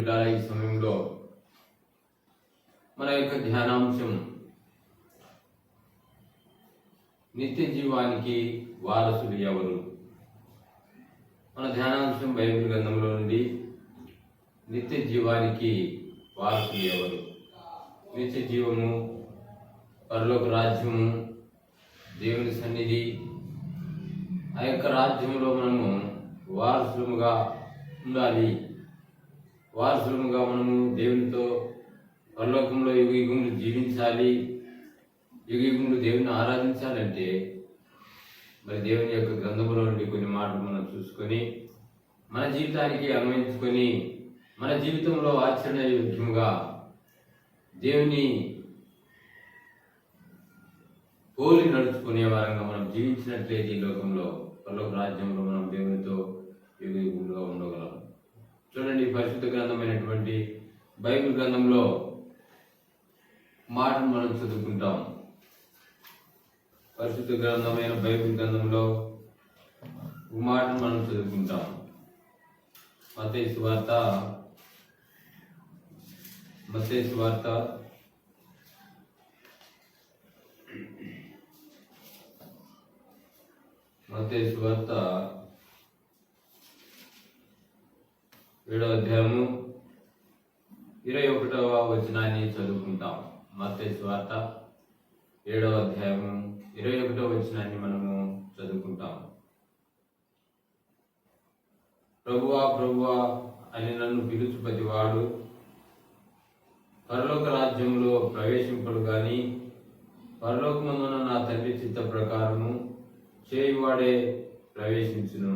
బిడ్డలారా, ఈ సమయంలో మన యొక్క ధ్యానాంశం నిత్య జీవానికి వారసులు ఎవరు. మన ధ్యానాంశం బైబిల్ గ్రంథంలో నుండి నిత్య జీవానికి వారసులు ఎవరు. నిత్య జీవము, పరలోక రాజ్యము, దేవుని సన్నిధి, ఆ యొక్క రాజ్యంలో మనము వారసులముగా ఉండాలి. వారసులముగా మనము దేవునితో పరలోకంలో యుగయుగములు జీవించాలి. యుగయుగములు దేవుని ఆరాధించాలంటే మరి దేవుని యొక్క గ్రంథంలో నుండి కొన్ని మాటలు మనం చూసుకొని మన జీవితానికి అన్వయించుకొని మన జీవితంలో ఆచరణ యోగ్యముగా దేవుని పోలి నడుచుకునే వారంగా మనం జీవించినట్లయితే ఈ లోకంలో పరలోక రాజ్యంలో మనం దేవునితో యుగయుగములుగా ఉండగలం. చూడండి, పరిశుద్ధ గ్రంథమైనటువంటి బైబిల్ గ్రంథంలో మాటను మనం చదువుకుంటాం. పరిశుద్ధ గ్రంథమైన బైబిల్ గ్రంథంలో మాటను మనం చదువుకుంటాం. మత్తయి సువార్త 7వ అధ్యాయము 21వ వచనాన్ని చదువుకుంటాం. మత్తయి సువార్త 7వ అధ్యాయము 21వ వచనాన్ని మనము చదువుకుంటాం. ప్రభువా ప్రభువా అని నన్ను పిలుచు ప్రతివాడు పరలోక రాజ్యంలో ప్రవేశింపడు గాని పరలోకమందున నా తండ్రి చిత్త ప్రకారము చేయువాడే ప్రవేశించును.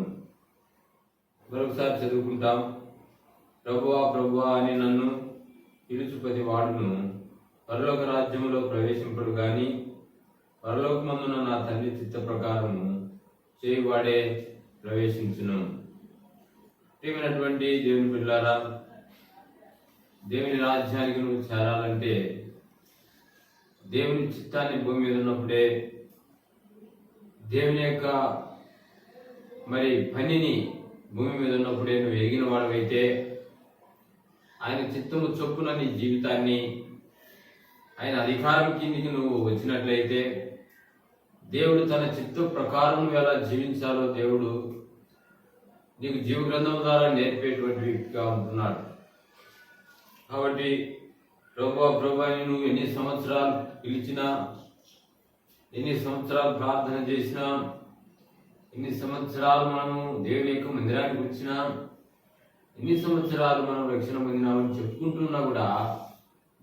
మరొకసారి చదువుకుంటాం. ప్రభువా ప్రభువా అని నన్ను పిలుచు ప్రతివాడును పరలోక రాజ్యంలో ప్రవేశింపడు గాని పరలోకమందున నా తండ్రి చిత్త ప్రకారము చేయువాడే ప్రవేశించును. ప్రియమైనటువంటి దేవుని బిడ్డలారా, దేవుని రాజ్యానికి నువ్వు చేరాలంటే దేవుని చిత్తాన్ని భూమి మీద ఉన్నప్పుడే దేవుని యొక్క మరి పనిని భూమి మీద ఉన్నప్పుడే నువ్వు ఎగిన వాడవైతే, ఆయన చిత్తము చొప్పున నీ జీవితాన్ని ఆయన అధికారం కిందికి నువ్వు వచ్చినట్లయితే దేవుడు తన చిత్త ప్రకారం ఎలా జీవించాలో దేవుడు నీకు జీవ గ్రంథం ద్వారా నేర్పేటువంటి వ్యక్తిగా ఉంటున్నాడు. కాబట్టి ప్రభుని నువ్వు ఎన్ని సంవత్సరాలు పిలిచినా, ఎన్ని సంవత్సరాలు ప్రార్థన చేసినా, ఎన్ని సంవత్సరాలు మనము దేవుని యొక్క మందిరానికి వచ్చినా, ఎన్ని సంవత్సరాలు మనం రక్షణ పొందినామని చెప్పుకుంటున్నా కూడా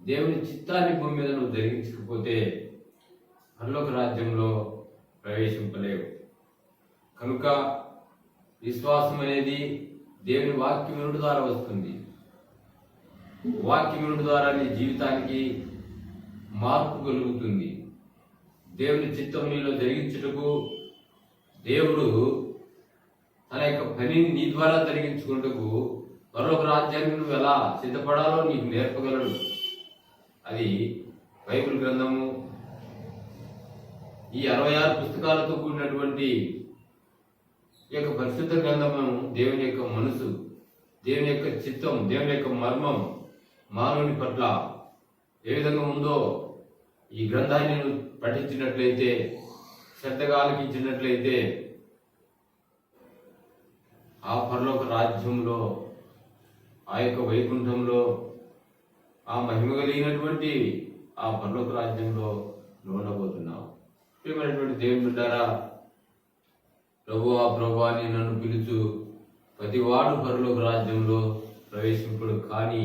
దేవుని చిత్తాన్ని భూమి మీద నువ్వు జరిగించకపోతే పరలోక రాజ్యంలో ప్రవేశింపలేవు. కనుక విశ్వాసం అనేది దేవుని వాక్యం వినుట ద్వారా వస్తుంది. వాక్యం వినుట ద్వారా నీ జీవితానికి మార్పు కలుగుతుంది. దేవుని చిత్తం నీలో జరిగించుటకు దేవుడు తన యొక్క పనిని నీ ద్వారా జరిగించుకుంటకు మరొక రాజ్యానికి నువ్వు ఎలా సిద్ధపడాలో నీకు నేర్పగలడు. అది బైబిల్ గ్రంథము, ఈ 66 పుస్తకాలతో కూడినటువంటి ఈ యొక్క పరిశుద్ధ గ్రంథము దేవుని యొక్క మనసు, దేవుని యొక్క చిత్తం, దేవుని యొక్క మర్మం మానవుని పట్ల ఏ విధంగా ఉందో ఈ గ్రంథాన్ని నువ్వు పఠించినట్లయితే, శ్రద్ధగా ఆలకించినట్లయితే ఆ పరలోక రాజ్యంలో, ఆ యొక్క వైకుంఠంలో, ఆ మహిమ కలిగినటువంటి ఆ పరలోక రాజ్యంలో నువ్వు ఉండబోతున్నావు. ప్రియమైనటువంటి దేవుని బిడ్డారా, ప్రభువా ప్రభువా అని నన్ను పిలుచు ప్రతివాడు పరలోక రాజ్యంలో ప్రవేశింపడు కానీ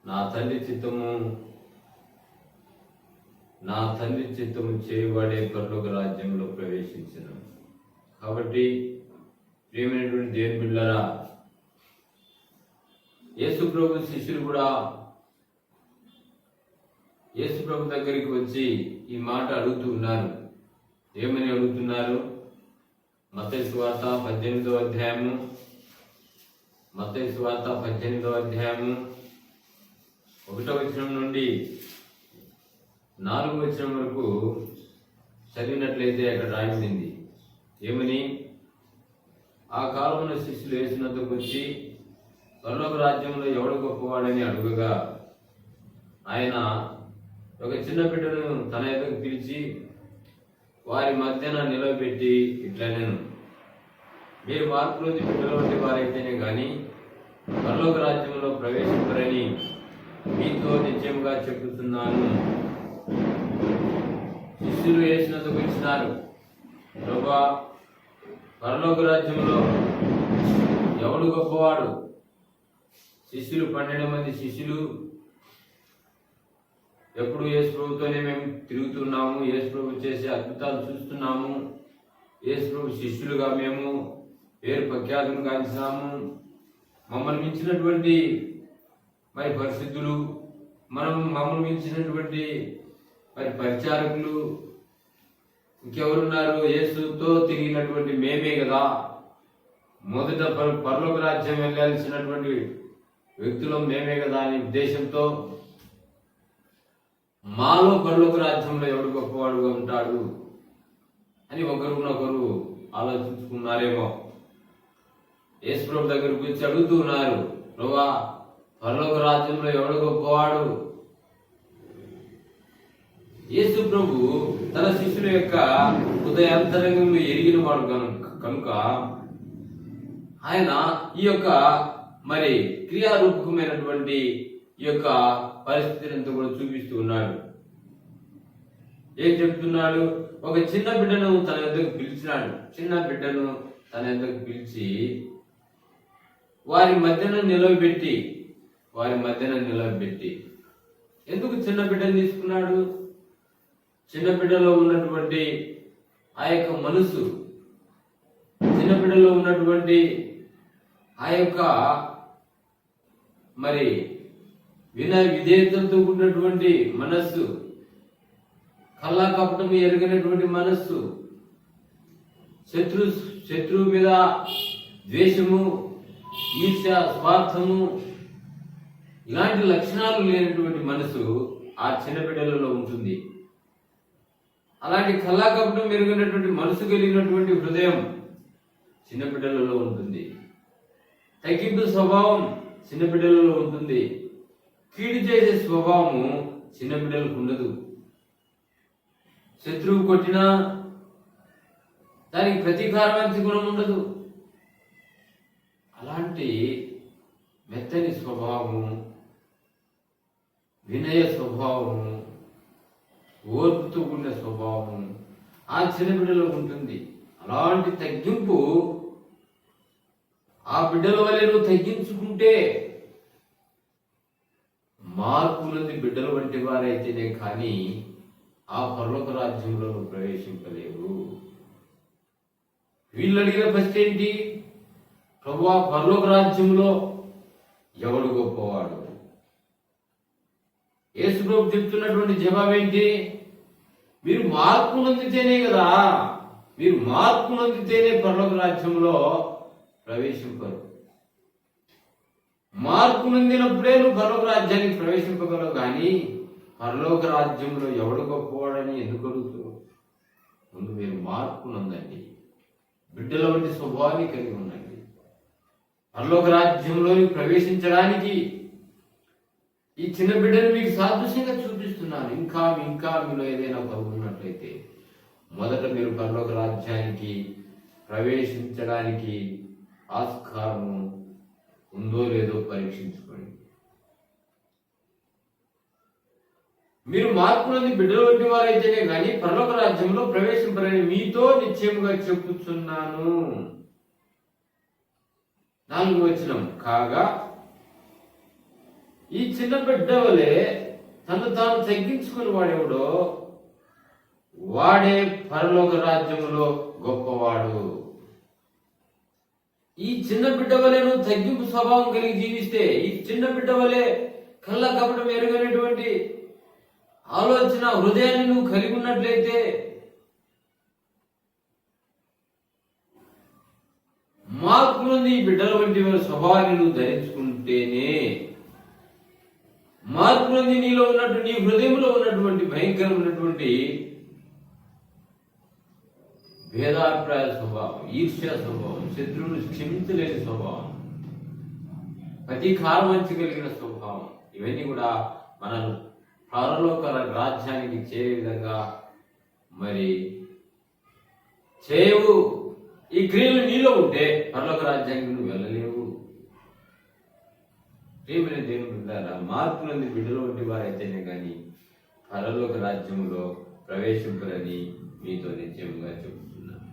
నా తండ్రి చిత్తము చేయబడే పరలోక రాజ్యంలో ప్రవేశించను. కాబట్టి ప్రియమైనటువంటి దేవుని బిడ్డలారా, యేసు ప్రభు శిష్యులు కూడా యేసు ప్రభు దగ్గరికి వచ్చి ఈ మాట అడుగుతూ ఉన్నారు. ఏమని అడుగుతున్నారు? మత్తయి సువార్త 18వ అధ్యాయము 1వ వచనం నుండి 4వ వచనం వరకు చదివినట్లయితే అక్కడ రాయించింది. ఏమని? ఆ కాలంలో శిష్యులు యేసు వద్దకు వచ్చి పరలోక రాజ్యంలో ఎవడు గొప్పవాడని అడుగగా ఆయన ఒక చిన్న బిడ్డను తన ఎదుగు పిలిచి వారి మధ్యన నిలబెట్టి ఇట్లా నేను మీరు మార్పులోని బిడ్డల వంటి వారైతేనే కానీ పరలోక రాజ్యంలో ప్రవేశించరని మీతో నిశ్చయముగా చెబుతున్నాను. శిష్యులు యేసునొద్దకు వచ్చినారు. ప్రభువా, పరలోక రాజ్యంలో ఎవడు గొప్పవాడు? శిష్యులు 12 మంది శిష్యులు ఎప్పుడు యేసు ప్రభుతోనే మేము తిరుగుతున్నాము, యేసు ప్రభు చేసే అద్భుతాలు చూస్తున్నాము, యేసు ప్రభు శిష్యులుగా మేము పేరు ప్రఖ్యాతులు గాంచినాము. మమ్మల్ని మించినటువంటి మరి పరిస్థితులు, మమ్మల్ని మించినటువంటి మరి పరిచారకులు ఇంకెవరున్నారు? యేసుతో తిరిగినటువంటి మేమే కదా మొదట పరలోక రాజ్యం వెళ్ళాల్సినటువంటి వ్యక్తులు మేమే కదా అనే ఉద్దేశంతో మాలో పరలోక రాజ్యంలో ఎవడు గొప్పవాడుగా ఉంటాడు అని ఒకరినొకరు ఆలోచించుకున్నారేమో. యేసు ప్రభు దగ్గరకు వచ్చి అడుగుతున్నారు, ప్రభువా, పరలోక రాజ్యంలో ఎవడు గొప్పవాడు? యేసు ప్రభు తన శిష్యుల యొక్క హృదయాంతరంగంలో ఎరిగిన వాడు కనుక ఆయన ఈ యొక్క మరి క్రియారూపకమైనటువంటి ఈ యొక్క పరిస్థితిని అంతా కూడా చూపిస్తూ ఉన్నాడు. ఏం చెప్తున్నాడు? ఒక చిన్న బిడ్డను తన ఎద్దకు పిలిచినాడు. చిన్న బిడ్డను తన ఎద్దకు పిలిచి వారి మధ్యన నిలవబెట్టి ఎందుకు చిన్న బిడ్డను తీసుకున్నాడు? చిన్న బిడ్డలో ఉన్నటువంటి ఆ యొక్క మనసు, చిన్న బిడ్డలో ఉన్నటువంటి ఆ యొక్క మరి విధేయతలతో కూడినటువంటి మనస్సు, కల్లా కపటము ఎరగినటువంటి మనస్సు, శత్రువు మీద ద్వేషము, ఈర్ష్య, స్వార్థము, ఇలాంటి లక్షణాలు లేనటువంటి మనసు ఆ చిన్న బిడ్డలలో ఉంటుంది. అలాంటి కల్లా కపటం ఎరిగినటువంటి మనసు కలిగినటువంటి హృదయం చిన్న బిడ్డలలో ఉంటుంది. తగ్గింపు స్వభావం చిన్న బిడ్డలలో ఉంటుంది. కీడు చేసే స్వభావము చిన్న బిడ్డలకు ఉండదు. శత్రువు కొట్టినా దానికి ప్రతీకారవంతి గుణం ఉండదు. అలాంటి మెత్తని స్వభావము, వినయ స్వభావము, ఓర్పుతో కూడిన స్వభావము ఆ చిన్న బిడ్డలో ఉంటుంది. అలాంటి తగ్గింపు ఆ బిడ్డల వల్ల నువ్వు తగ్గించుకుంటే మార్పులది బిడ్డల వంటి వారైతేనే కానీ ఆ పరలోక రాజ్యంలో నువ్వు ప్రవేశింపలేవు. వీళ్ళు అడిగిన ప్రశ్న ఏంటి? ప్రభువా, పరలోక రాజ్యంలో ఎవడు గొప్పవాడు? యేసు ప్రభు చెప్తున్నటువంటి జవాబు ఏంటి? మీరు మార్పు నొందితేనే కదా, మీరు మార్పు నొందితేనే పరలోక రాజ్యంలో ప్రవేశింపరు. మార్పు నొందినప్పుడే నువ్వు పరలోక రాజ్యానికి ప్రవేశింపగలవు. కానీ పరలోక రాజ్యంలో ఎవడు గొప్పవాడని ఎందుకు అడుగుతావు? ముందు మీరు మార్పు నొందండి, బిడ్డల వంటి స్వభావాన్ని కలిగి ఉండండి. పరలోక రాజ్యంలోని ప్రవేశించడానికి ఈ చిన్న బిడ్డను మీకు సాదృశ్యంగా చూపిస్తున్నాను. ఇంకా మీలో ఏదైనా పరుగున్నట్లయితే మొదట మీరు పరలోక రాజ్యానికి ప్రవేశించడానికి ఆస్కారము ఉందో లేదో పరీక్షించుకోండి. మీరు మార్పులని బిడ్డల వంటి వారైతేనే కానీ పరలోక రాజ్యంలో ప్రవేశింపరని మీతో నిశ్చయముగా చెప్పుచున్నాను. 4వ వచనం, కాగా ఈ చిన్న బిడ్డ వలె తను తాను తగ్గించుకుని వాడెవడో వాడే పరలోక రాజ్యంలో గొప్పవాడు. ఈ చిన్న బిడ్డ వలె నువ్వు తగ్గింపు స్వభావం కలిగి జీవిస్తే, ఈ చిన్న బిడ్డ వలె కళ్ళ కపటం ఎరుగనటువంటి ఆలోచన హృదయాన్ని నువ్వు కలిగి ఉన్నట్లయితే మార్పు నుండి ఈ బిడ్డల వంటి స్వభావాన్ని నువ్వు ధరించుకుంటేనే మార్పు నుండి నీలో ఉన్నట్టు నీ హృదయంలో ఉన్నటువంటి భయంకరమైనటువంటి భేదాభిప్రాయ స్వభావం, ఈర్ష్య స్వభావం, శత్రువులు క్షమించలేని స్వభావం, ప్రతీకారవంచగలిగిన స్వభావం, ఇవన్నీ కూడా మనం పరలోక రాజ్యానికి చేరే విధంగా మరి చేయవు. ఈ క్రియలు నీలో ఉంటే పరలోక రాజ్యానికి నువ్వు వెళ్ళలేవు. ప్రియమైన దేవుని బిడ్డలారా, మార్పులంది బిడ్డలు వంటి వారైతేనే కానీ పరలోక రాజ్యంలో ప్రవేశింపరని మీతో నిశ్చయంగా చెబుతున్నాను.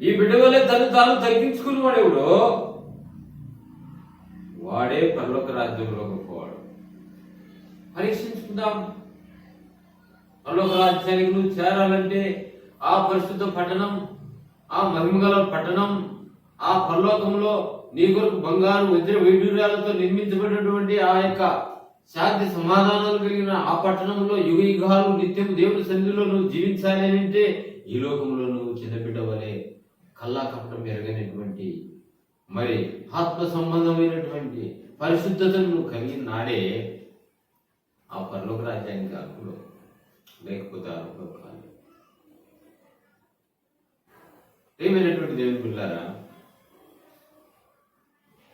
ఈ బిడ్డ వల్లే తను తాను తగ్గించుకుని వాడెవడో వాడే పరలోక రాజ్యంలో గొప్పవాడు. పరీక్షించుకుందాం. పరలోక రాజ్యానికి నువ్వు చేరాలంటే ఆ పరిశుద్ధ పట్టణం, ఆ మహిమగల పట్టణం, ఆ పరలోకంలో నీ కొరకు బంగారు వజ్ర వైడూర్యాలతో నిర్మించబడినటువంటి ఆ యొక్క శాంతి సమాధానాలు కలిగిన ఆ పట్టణంలో యుగ యుగాలు నిత్యం దేవుడి సన్నిధిలో నువ్వు జీవించాలి అని అంటే ఈ లోకంలో నువ్వు చిన్నబిడ్డ వలె కల్లా కపటం ఎరగనటువంటి మరి ఆత్మ సంబంధమైనటువంటి పరిశుద్ధతను నువ్వు కలిగిన నాడే ఆ పరలోక రాజ్యానికి అర్హులు, లేకపోతే అర్హులు కాదు. ఏమైనటువంటి దేవుని పిల్లారా,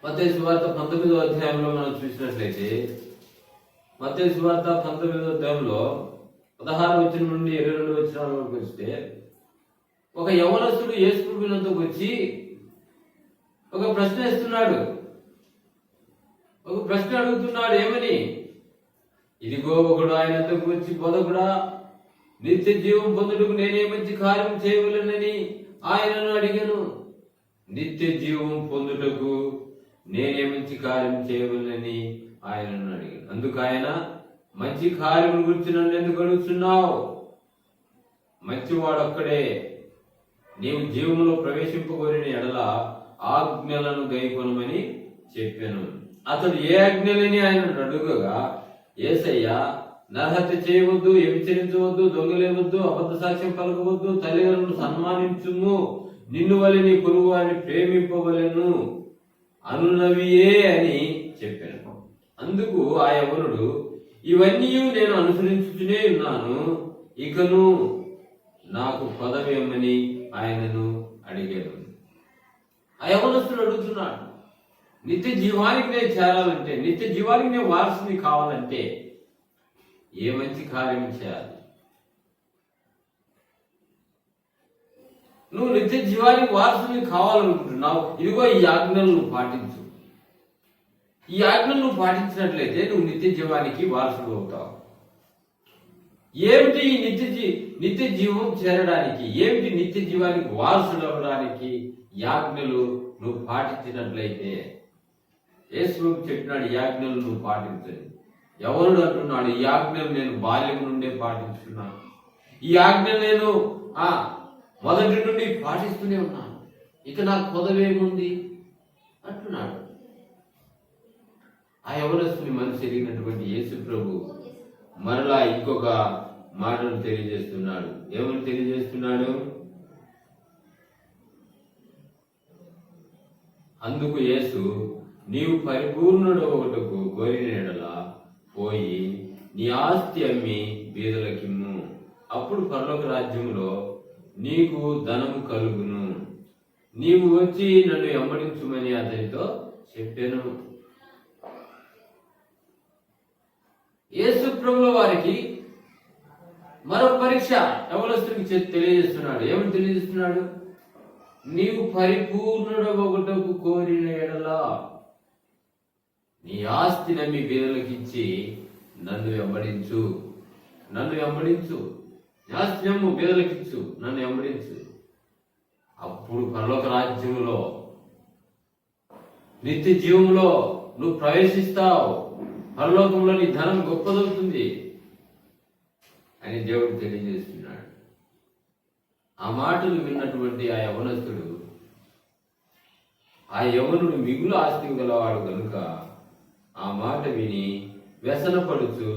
మత్తయి సువార్త 19వ అధ్యాయంలో మనం చూసినట్లయితే మత్తయి సువార్త 19వ అధ్యాయంలో 16వ వచనం నుండి 22వ వచనం వరకు వస్తే ఒక యవనస్తుడు యేసు ప్రభువునొద్దకు వచ్చి ఒక ప్రశ్న ఇస్తున్నాడు. ఒక ప్రశ్న అడుగుతున్నాడు. ఏమని? ఇదిగో ఒకడు ఆయన వద్దకు వచ్చి, బోధకుడా, నిత్య జీవం పొందుటకు నేనే మంచి కార్యం చేయవలెనని ఆయనను అడిగాను. నిత్య జీవం పొందుటకు నేనే మంచి కార్యం చేయవలెనని ఆయనను అడిగాను. అందుకు ఆయన, మంచి కార్యం గురించి నన్ను ఎందుకు అడుగుతున్నావు? మంచివాడొక్కడే. నీవు జీవములో ప్రవేశింపగోరిన ఎడల ఆజ్ఞలను గైకొనమని చెప్పాను. అతడు ఏ ఆజ్ఞలని ఆయన అడుగగా, యేసయ్య, నరహత్య చేయవద్దు, వ్యభిచరించవద్దు, దొంగలేవద్దు, అబద్ధ సాక్ష్యం పలకవద్దు, తల్లిదండ్రులను సన్మానించుము, నిన్ను వలె నీ పొరుగు వారిని ప్రేమింపవలెను అనునవియే అని చెప్పాను. అందుకు ఆ యవనుడు, ఇవన్నీ నేను అనుసరించుతూనే ఉన్నాను, ఇకను నాకు పదవేమని ఆయనను అడిగాడు. ఆ యవనస్తుడు అడుగుతున్నాడు, నిత్య జీవానికి నేను చేరాలంటే, నిత్య జీవానికి నేను వారసుని కావాలంటే ఏ మంచి కార్యం చేయాలి? నువ్వు నిత్య జీవానికి వారసుని కావాలనుకుంటున్నావు, ఇదిగో ఈ ఆజ్ఞలు నువ్వు పాటించు. ఈ ఆజ్ఞలు నువ్వు పాటించినట్లయితే నువ్వు నిత్య జీవానికి వారసుడు అవుతావు. ఏమిటి ఈ నిత్య జీవం చేరడానికి, ఏమిటి నిత్య జీవానికి వారసుడు అవ్వడానికి? ఈ ఆజ్ఞలు నువ్వు పాటించినట్లయితే, యేసు చెప్పినాడు, ఈ ఆజ్ఞలు నువ్వు పాటించని. ఎవరుడు అంటున్నాడు, ఈ ఆజ్ఞలు నేను బాల్యం నుండే పాటించుకున్నాను, ఈ ఆజ్ఞలు నేను మొదటి నుండి పాటిస్తూనే ఉన్నాను, ఇక నాకు పదవేముంది అంటున్నాడు. ఆ యవనస్తుని మనసు ఎరిగినటువంటి యేసు ప్రభు మరలా ఇంకొక మాటను తెలియజేస్తున్నాడు. ఏమని తెలియజేస్తున్నాడు? అందుకు యేసు, నీవు పరిపూర్ణుడు ఒకటకు కోరిన ఎడల పోయి నీ ఆస్తి అమ్మి బీదలకిమ్ము, అప్పుడు పరలోక రాజ్యంలో నీకు ధనము కలుగును, నీవు వచ్చి నన్ను వెంబడించుమని అతనితో చెప్పాను. యేసు ప్రభుల వారికి మరో పరీక్ష యవనస్తుడికి తెలియజేస్తున్నాడు. ఏమని తెలియజేస్తున్నాడు? నీవు పరిపూర్ణుడు ఒకటకు కోరిన ఎడలా నీ ఆస్తి నమ్మి బీదలకు ఇచ్చి నన్ను వెంబడించు, నన్ను వెంబడించు. నీ ఆస్తి నమ్ము, బీదలకు ఇచ్చు, నన్ను వెంబడించు. అప్పుడు పరలోక రాజ్యంలో నిత్య జీవంలో నువ్వు ప్రవేశిస్తావు, పరలోకంలో నీ ధనం గొప్పదవుతుంది అని దేవుడు తెలియజేస్తున్నాడు. ఆ మాటలు విన్నటువంటి ఆ యవనస్తుడు, ఆ యవనుడు మిగులు ఆస్తి గలవాడు కనుక ఆ మాట విని వ్యసనపడుచు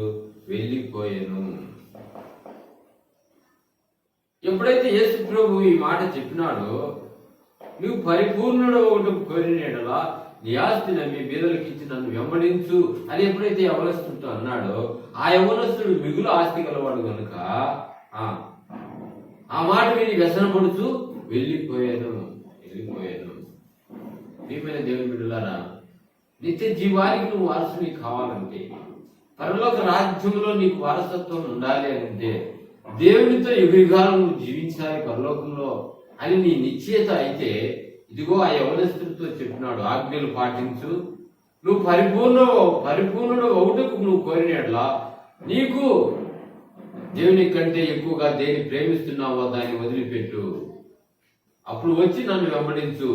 వెళ్ళిపోయాను. ఎప్పుడైతే యేసు ప్రభు ఈ మాట చెప్పినాడో, నువ్వు పరిపూర్ణుడు ఒకటి కోరినేడలా నీ ఆస్తి నమ్మి బీదలకు ఇచ్చి నన్ను వెంబడించు అని ఎప్పుడైతే యవనస్తుడితో అన్నాడో, ఆ యవనస్తుడు మిగులు ఆస్తి గలవాడు కనుక ఆ మాట విని వ్యసనపడుచు వెళ్ళిపోయాను. ప్రియమైన దేవుని బిడ్డలారా, నిత్య జీవానికి నువ్వు వారసుని కావాలంటే, పరలోక రాజ్యంలో నీకు వారసత్వం ఉండాలి అంటే, దేవునితో యుగాలు నువ్వు జీవించాలి పరలోకంలో అని నీ నిశ్చయత అయితే, ఇదిగో ఆ యవనస్తుడితో చెప్పినాడు, ఆజ్ఞలు పాటించు, నువ్వు పరిపూర్ణుడు ఒకటికు నువ్వు కోరినట్లా నీకు దేవుని కంటే ఎక్కువగా దేని ప్రేమిస్తున్నావో దాన్ని వదిలిపెట్టు, అప్పుడు వచ్చి నన్ను వెంబడించు,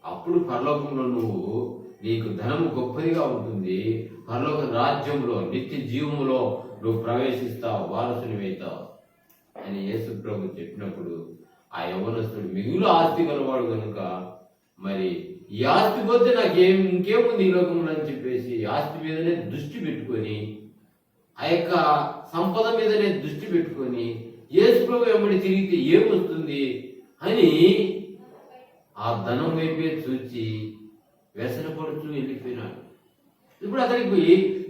అప్పుడు పరలోకంలో నీకు ధనము గొప్పదిగా ఉంటుంది, పరలోక రాజ్యంలో నిత్య జీవములో నువ్వు ప్రవేశిస్తావు, వారసునివైతావు అని యేసు ప్రభు చెప్పినప్పుడు ఆ యవ్వనస్తుడు మిగులు ఆస్తి గలవాడు కనుక, మరి ఈ ఆస్తి పోతే ఇంకేముంది ఈ లోకంలో అని చెప్పేసి ఆస్తి మీదనే దృష్టి పెట్టుకొని, ఆ యొక్క సంపద మీదనే దృష్టి పెట్టుకొని యేసు ప్రభు వెంబడి తిరిగితే ఏమొస్తుంది అని ఆ ధనం వైపే చూచి వ్యసనపడుతూ వెళ్ళిపోయినాడు. ఇప్పుడు అతనికి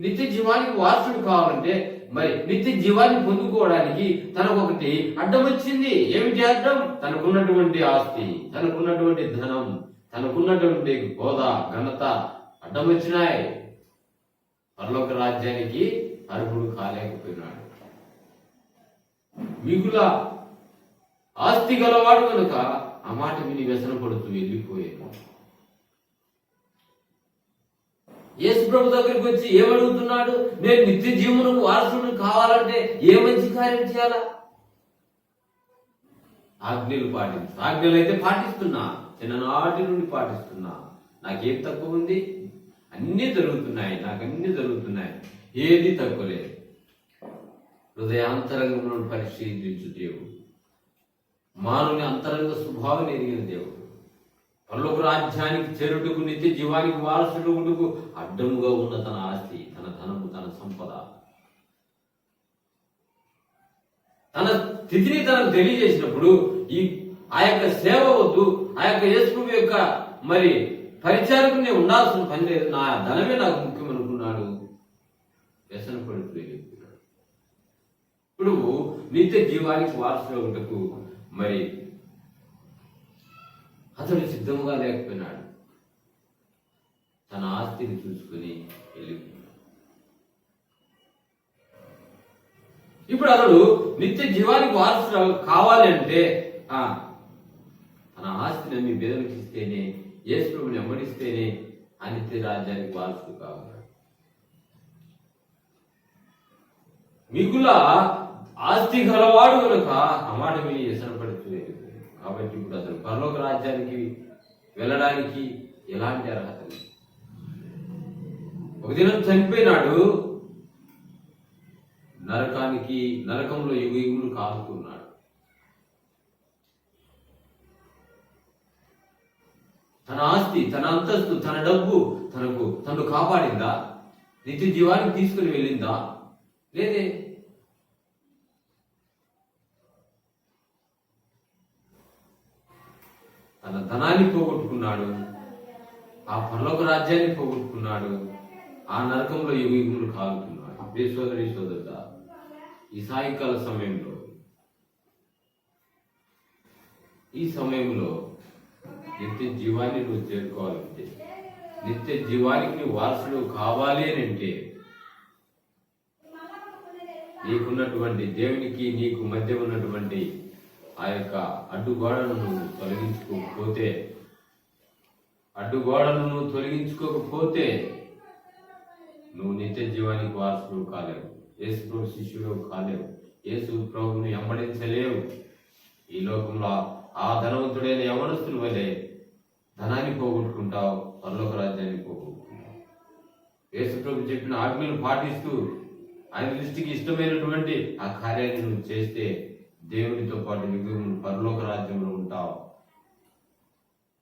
నిత్య జీవానికి వారసుడు కావాలంటే, మరి నిత్య జీవాన్ని పొందుకోవడానికి తనకు ఒకటి అడ్డం వచ్చింది. ఏమిటి అడ్డం? తనకున్నటువంటి ఆస్తి, తనకున్నటువంటి ధనం, తనకున్నటువంటి హోదా, ఘనత అడ్డం వచ్చినాయి. పరలోక రాజ్యానికి అర్హుడు కాలేకపోయినాడు. మిగుల ఆస్తి గలవాడు కనుక ఆ మాట విని వ్యసన పడుతూ వెళ్ళిపోయాడు. యేసు ప్రభు దగ్గరికి వచ్చి ఏమడుగుతున్నాడు? నేను నిత్య జీవనకు వారసుడు కావాలంటే ఏ మంచి కార్యం చేయాలా? ఆజ్ఞలు పాటించు. ఆజ్ఞలు అయితే పాటిస్తున్నా, చిన్ననాటి నుండి పాటిస్తున్నా, నాకేం తక్కువ ఉంది? అన్నీ జరుగుతున్నాయి, నాకు అన్నీ జరుగుతున్నాయి, ఏది తక్కువ లేదు. హృదయాంతరంగంలో పరిశీలించు దేవుడు, మానవుని అంతరంగ స్వభావం ఎరిగిన దేవుడు. పరలోక రాజ్యానికి చేరుటకు, నిత్య జీవానికి వారసుడుకు అడ్డముగా ఉన్న తన ఆస్తి, తన ధనము, తన సంపద, తన స్థితిని తనకు తెలియజేసినప్పుడు ఆ యొక్క సేవ వద్దు, ఆ యొక్క యేసు యొక్క మరి పరిచారకుని ఉండాల్సిన పని లేదు, నా ధనమే నాకు ముఖ్యం అనుకున్నాడు. వ్యసన పడుతూ వెళ్ళిపోయాడు. ఇప్పుడు నిత్య జీవానికి వారసుడుకు మరి అతడు సిద్ధముగా లేకపోయినాడు. తన ఆస్తిని చూసుకుని వెళ్ళిపోయాడు. ఇప్పుడు అతడు నిత్య జీవానికి వారసుడు కావాలి అంటే తన ఆస్తిని మీ బెదరికి ఇస్తేనే, యేసు ప్రభువుని వెంబడిస్తేనే ఆ నిత్య రాజ్యానికి వారసుడు కావాలి. మిగుల ఆస్తి గలవాడు కనుక ఆ మాట విని వ్యసనపడుతూ వెళ్ళిపోయాడు. కాబట్టి ఇప్పుడు అతను పరలోక రాజ్యానికి వెళ్ళడానికి ఎలాంటి అర్హత లేదు. ఒక దినం చనిపోయినాడు, నరకంలో యుగయుగులు కాలుతున్నాడు. తన ఆస్తి, తన అంతస్తు, తన డబ్బు తను కాపాడిందా? నిత్య జీవానికి తీసుకుని వెళ్ళిందా? లేదే. తన ధనాన్ని పోగొట్టుకున్నాడు, ఆ పరలోక రాజ్యాన్ని పోగొట్టుకున్నాడు, ఆ నరకంలో యుగయుగులు కాలుతున్నాడు. సోదరి సోదరుడా, ఈ సాయంకాల సమయంలో నిత్య జీవాన్ని నువ్వు చేరుకోవాలంటే, నిత్య జీవానికి నువ్వు వారసుడు కావాలి అని అంటే, నీకున్నటువంటి దేవునికి నీకు మధ్య ఉన్నటువంటి ఆ యొక్క అడ్డుగోడను నువ్వు తొలగించుకోకపోతే నువ్వు నిత్య జీవానికి వారసుడు కాలేవు, యేసు ప్రభు శిష్యుడు కాలేవు, యేసు ప్రభువుని వెంబడించలేవు. ఈ లోకంలో ఆ ధనవంతుడైన యవనస్తుల వలె ధనాన్ని పోగొట్టుకుంటావు, పరలోక రాజ్యాన్ని పోగొట్టుకుంటావు. యేసు ప్రభు చెప్పిన ఆజ్ఞలు పాటిస్తూ ఆయన దృష్టికి ఇష్టమైనటువంటి ఆ కార్యాన్ని నువ్వు చేస్తే దేవునితో పాటు నువ్వు పరలోక రాజ్యంలో ఉంటావు.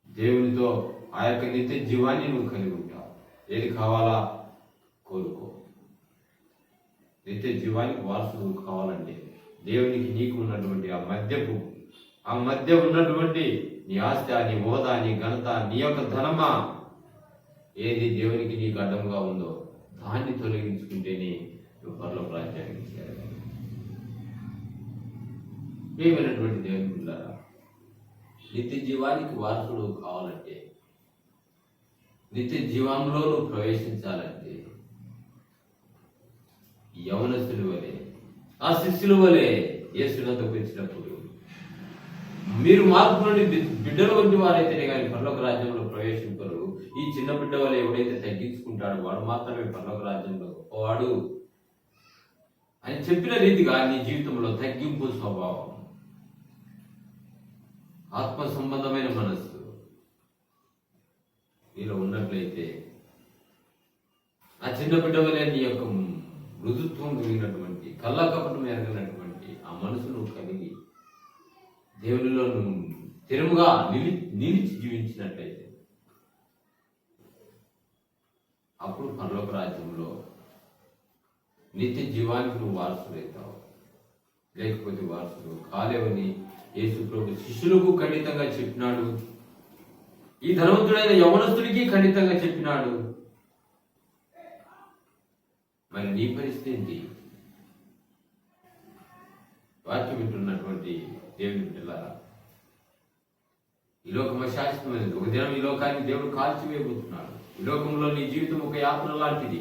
దేవునితో ఆ యొక్క నిత్య జీవాన్ని నువ్వు కలిగి ఉంటావు. ఏది కావాలా కోరుకో. నిత్య జీవానికి వారసుడు కావాలంటే దేవునికి నీకు ఉన్నటువంటి ఆ మధ్య ఉన్నటువంటి నీ ఆస్తి, నీ హోదా, నీ ఘనత, నీ యొక్క ధనమా, ఏది దేవునికి నీకు అడ్డంగా ఉందో దాన్ని తొలగించుకుంటేనే నువ్వు పరలోక రాజ్యానికి చేరగలవు. ప్రియమైనటువంటి దేవుని బిడ్డలారా, నిత్య జీవానికి వారసుడు కావాలంటే నిత్య జీవంలో నువ్వు ప్రవేశించాలంటే యవనస్తుడి వలె, ఆ శిష్యుల వలె యేసునందుకు వచ్చినప్పుడు మీరు మార్పు నుండి బిడ్డల వంటి వారైతేనే కానీ పరలోక రాజ్యంలో ప్రవేశింపరు. ఈ చిన్న బిడ్డ వల్ల ఎవడైతే తగ్గించుకుంటాడో వాడు మాత్రమే పరలోక రాజ్యంలో గొప్పవాడు అని చెప్పిన రీతిగా నీ జీవితంలో తగ్గింపు స్వభావం, ఆత్మ సంబంధమైన మనస్సు నీలో ఉన్నట్లయితే ఆ చిన్న బిడ్డ వలె నీ యొక్క మృదుత్వం కలిగినటువంటి, కళ్ళకపటం ఎరగినటువంటి ఆ మనసు నువ్వు కలిగి దేవునిలో నువ్వు స్థిరముగా నిలిచి జీవించినట్లయితే అప్పుడు పరలోక రాజ్యంలో నిత్య జీవానికి నువ్వు వారసుడవుతావు. లేకపోతే వారసుడు కాలేవని యేసు ప్రభు శిష్యులకు ఖండితంగా చెప్పినాడు. ఈ ధనవంతుడైన యవనస్తుడికి ఖండితంగా చెప్పినాడు. మరి నీ పరిస్థితి ఏంటి? వాక్యం వింటున్నటువంటి దేవుని బిడ్డలారా, ఈ లోకం అశాశ్వతమైనది. ఒక దినం ఈ లోకాన్ని దేవుడు కాల్చివేయబోతున్నాడు. ఈ లోకంలో నీ జీవితం ఒక యాత్ర లాంటిది.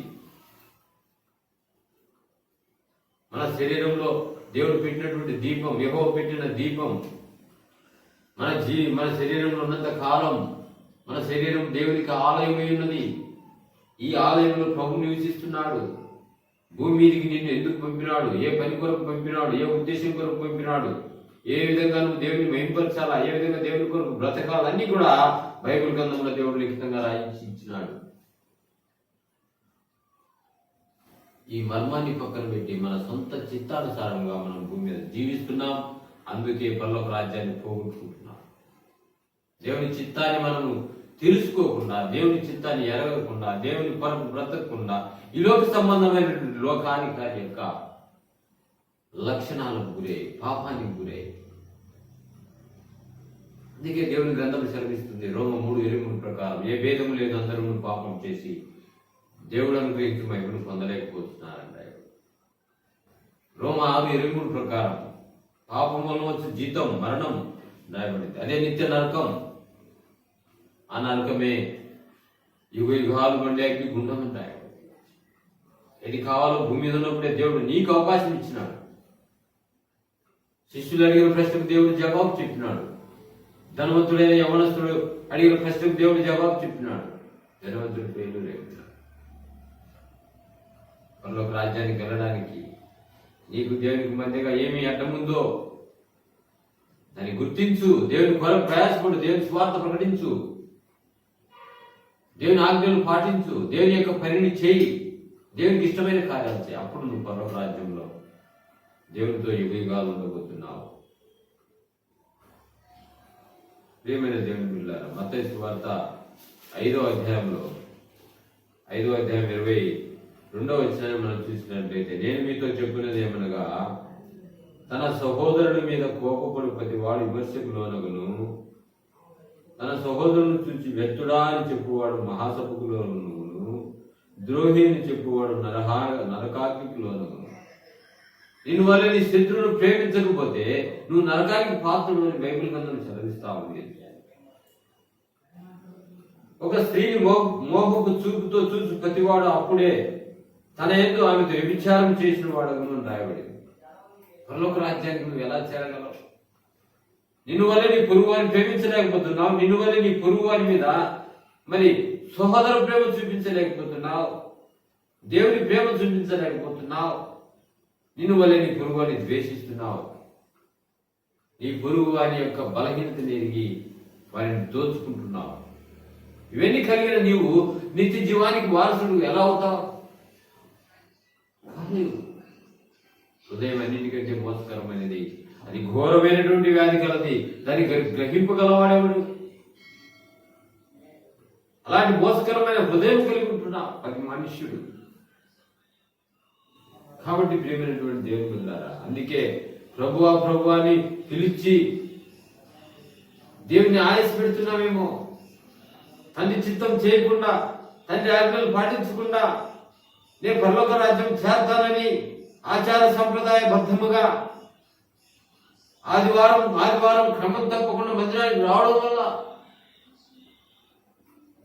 మన శరీరంలో దేవుడు పెట్టినటువంటి దీపం, యెహోవా పెట్టిన దీపం మన శరీరంలో ఉన్నంత కాలం మన శరీరం దేవునికి ఆలయమై ఉన్నది. ఈ ఆలయంలో ప్రభు నివసిస్తున్నాడు. భూమి మీదికి నిన్ను ఎందుకు పంపినాడు, ఏ పని కొరకు పంపినాడు, ఏ ఉద్దేశం కొరకు పంపినాడు, ఏ విధంగా నువ్వు దేవుని మహింపరచాలా, ఏ విధంగా దేవుని కొరకు బ్రతకాలా, అన్ని కూడా బైబిల్ గ్రంథంలో దేవుడు లిఖితంగా రాయించి ఇచ్చినాడు. ఈ మర్మాన్ని పక్కన పెట్టి మన సొంత చిత్తానుసారంగా మనం భూమి మీద జీవిస్తున్నాం. అందుకే పరలోక రాజ్యాన్ని పోగొట్టుకుంటున్నాం. దేవుని చిత్తాన్ని మనము తెలుసుకోకుండా, దేవుని చిత్తాన్ని ఎరగకుండా, దేవుని కొరకు బ్రతకకుండా ఈ లోక సంబంధమైనటువంటి లోకానికి యొక్క లక్షణాలకు గురై, పాపానికి గురై. అందుకే దేవుని గ్రంథం సెలవిస్తుంది రోమ 3:23 ప్రకారం, ఏ భేదం లేదు, అందరూ పాపం చేసి దేవుడు అనుగ్రహించి మహిమను పొందలేకపోతున్నారంట. రోమ 6:23 ప్రకారం పాపం వల్ల వచ్చే జీతం మరణం రాయబడింది. అదే నిత్య నరకం. ఆ నరకమే యుగ యుగాలు మండే అగ్ని గుండం అంటాయి. ఏది కావాలో భూమి మీద ఉన్నప్పుడే దేవుడు నీకు అవకాశం ఇచ్చినాడు. శిష్యులు అడిగిన ప్రశ్నకు దేవుడు జవాబు చెప్పినాడు. ధనవంతుడైన యవనస్తుడు అడిగిన ప్రశ్నకు దేవుడు జవాబు చెప్పినాడు. ధనవంతుడు పేరు రేపుతున్నాడు. పరలోక రాజ్యానికి వెళ్ళడానికి నీకు దేవునికి మధ్యగా ఏమి అడ్డముందో దాన్ని గుర్తించు. దేవుని కొరకు ప్రయాసపడు. దేవుని స్వార్థ ప్రకటించు. దేవుని ఆజ్ఞలు పాటించు. దేవుని యొక్క పనిని చేయి. దేవునికి ఇష్టమైన కార్యాలు చేయి. అప్పుడు నువ్వు పరలోక రాజ్యంలో దేవునితో యుగాలు ఉండబోతున్నావు. ప్రియమైన దేవుని బిడ్డలారా, మత్తయి సువార్త 5వ అధ్యాయంలో 5వ అధ్యాయం 22వ వచనాన్ని మనం చూసినట్లయితే, నేను మీతో చెప్పినది ఏమనగా, తన సహోదరుడి మీద కోపపడు ప్రతి వాడు విమర్శకు లోనగును, తన సహోదరుని చూసి వ్యక్తుడా అని చెప్పువాడు మహాసభకు లోనగును, ద్రోహి అని చెప్పువాడు నరకాగ్నికి లోనగును. నిన్ను వల్ల నీ శత్రువును ప్రేమించకపోతే నువ్వు నరకానికి పాత్రుడు అని బైబిల్ గ్రంథం చదివిస్తా ఉంది. ఒక స్త్రీని మోహపు చూపుతో చూసి ప్రతివాడు అప్పుడే తన యందు ఆమెతో వ్యభిచారం చేసిన వాడు రాయబడింది. పరలోక రాజ్యానికి నువ్వు ఎలా చేరగలవు? నిన్ను వల్ల నీ పొరుగు వారిని ప్రేమించలేకపోతున్నావు. నిన్ను వల్ల నీ పొరుగు వారి మీద మరి సహోదర ప్రేమ చూపించలేకపోతున్నావు. దేవుని ప్రేమ చూపించలేకపోతున్నావు. నిన్ను వల్ల నీ పొరుగు వారిని ద్వేషిస్తున్నావు. నీ పొరుగు వారి యొక్క బలహీనతను ఎరిగి వారిని దోచుకుంటున్నావు. ఇవన్నీ కలిగిన నీవు నిత్య జీవానికి వారసుడు ఎలా అవుతావు? హృదయం అన్నిటికంటే మోసకరమైనది, అది ఘోరమైనటువంటి వ్యాధి కలది. దాన్ని గ్రహింపగలవాడేవాడు? అలాంటి మోసకరమైన హృదయం కలిగి ఉంటున్నా ప్రతి మనుష్యుడు. కాబట్టి ప్రియమైనటువంటి దేవుని బిడ్డలారా, అందుకే ప్రభువా ప్రభువా అని పిలిచి దేవుని ఆయాస పెడుతున్నామేమో. తండ్రి చిత్తం చేయకుండా, తండ్రి ఆజ్ఞలు పాటించకుండా నేను పరలోక రాజ్యం చేస్తానని ఆచార సంప్రదాయ బద్ధముగా ఆదివారం క్రమం తప్పకుండా మందిరానికి రావడం వల్ల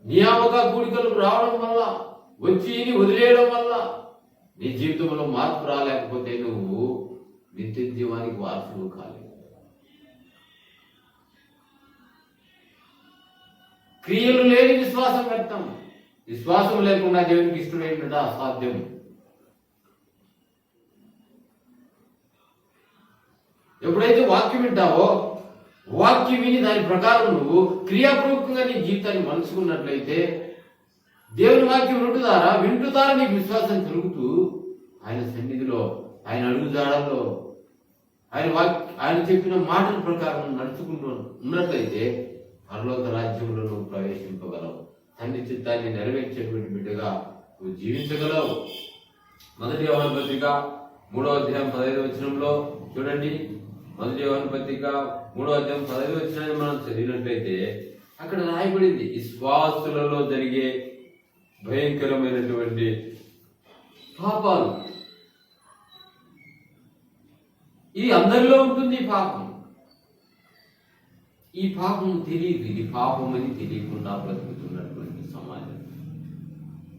నియామక కూడికలకు రావడం వల్ల, వచ్చి వదిలేయడం వల్ల నీ జీవితంలో మార్పు రాలేకపోతే నువ్వు నిత్య జీవానికి వారసుడు కాలేవు. క్రియలు లేని విశ్వాసం వ్యర్థం. విశ్వాసం లేకుండా దేవునికి ఇష్టమైనట అసాధ్యం. ఎప్పుడైతే వాక్యం వింటావో, వాక్యం విని దాని ప్రకారం నువ్వు క్రియాపూర్వకంగా నీ జీవితాన్ని మలుచుకున్నట్లయితే, దేవుని వాక్యం వింటు ద్వారా నీకు విశ్వాసం కలుగుతూ ఆయన సన్నిధిలో, ఆయన అడుగుజాడల్లో, ఆయన చెప్పిన మాటల ప్రకారం నడుచుకుంటూ ఉన్నట్లయితే పరలోక రాజ్యంలో నువ్వు ప్రవేశింపగలవు. తండ్రి చిత్తాన్ని నెరవేర్చేటువంటి బిడ్డగా నువ్వు జీవించగలవు. 1 యోహాను పత్రిక 3వ అధ్యాయం 15వ వచనంలో చూడండి. 1 యోహాను పత్రిక 3వ అధ్యాయం 15వ వచనాన్ని మనం చదివినట్లయితే అక్కడ రాయబడింది, విశ్వాసులలో జరిగే భయంకరమైనటువంటి పాపాలు. ఇది అందరిలో ఉంటుంది. ఈ పాపం తెలియదు. ఇది పాపం అని తెలియకుండా బ్రతుకుతున్నటువంటి సమాజం.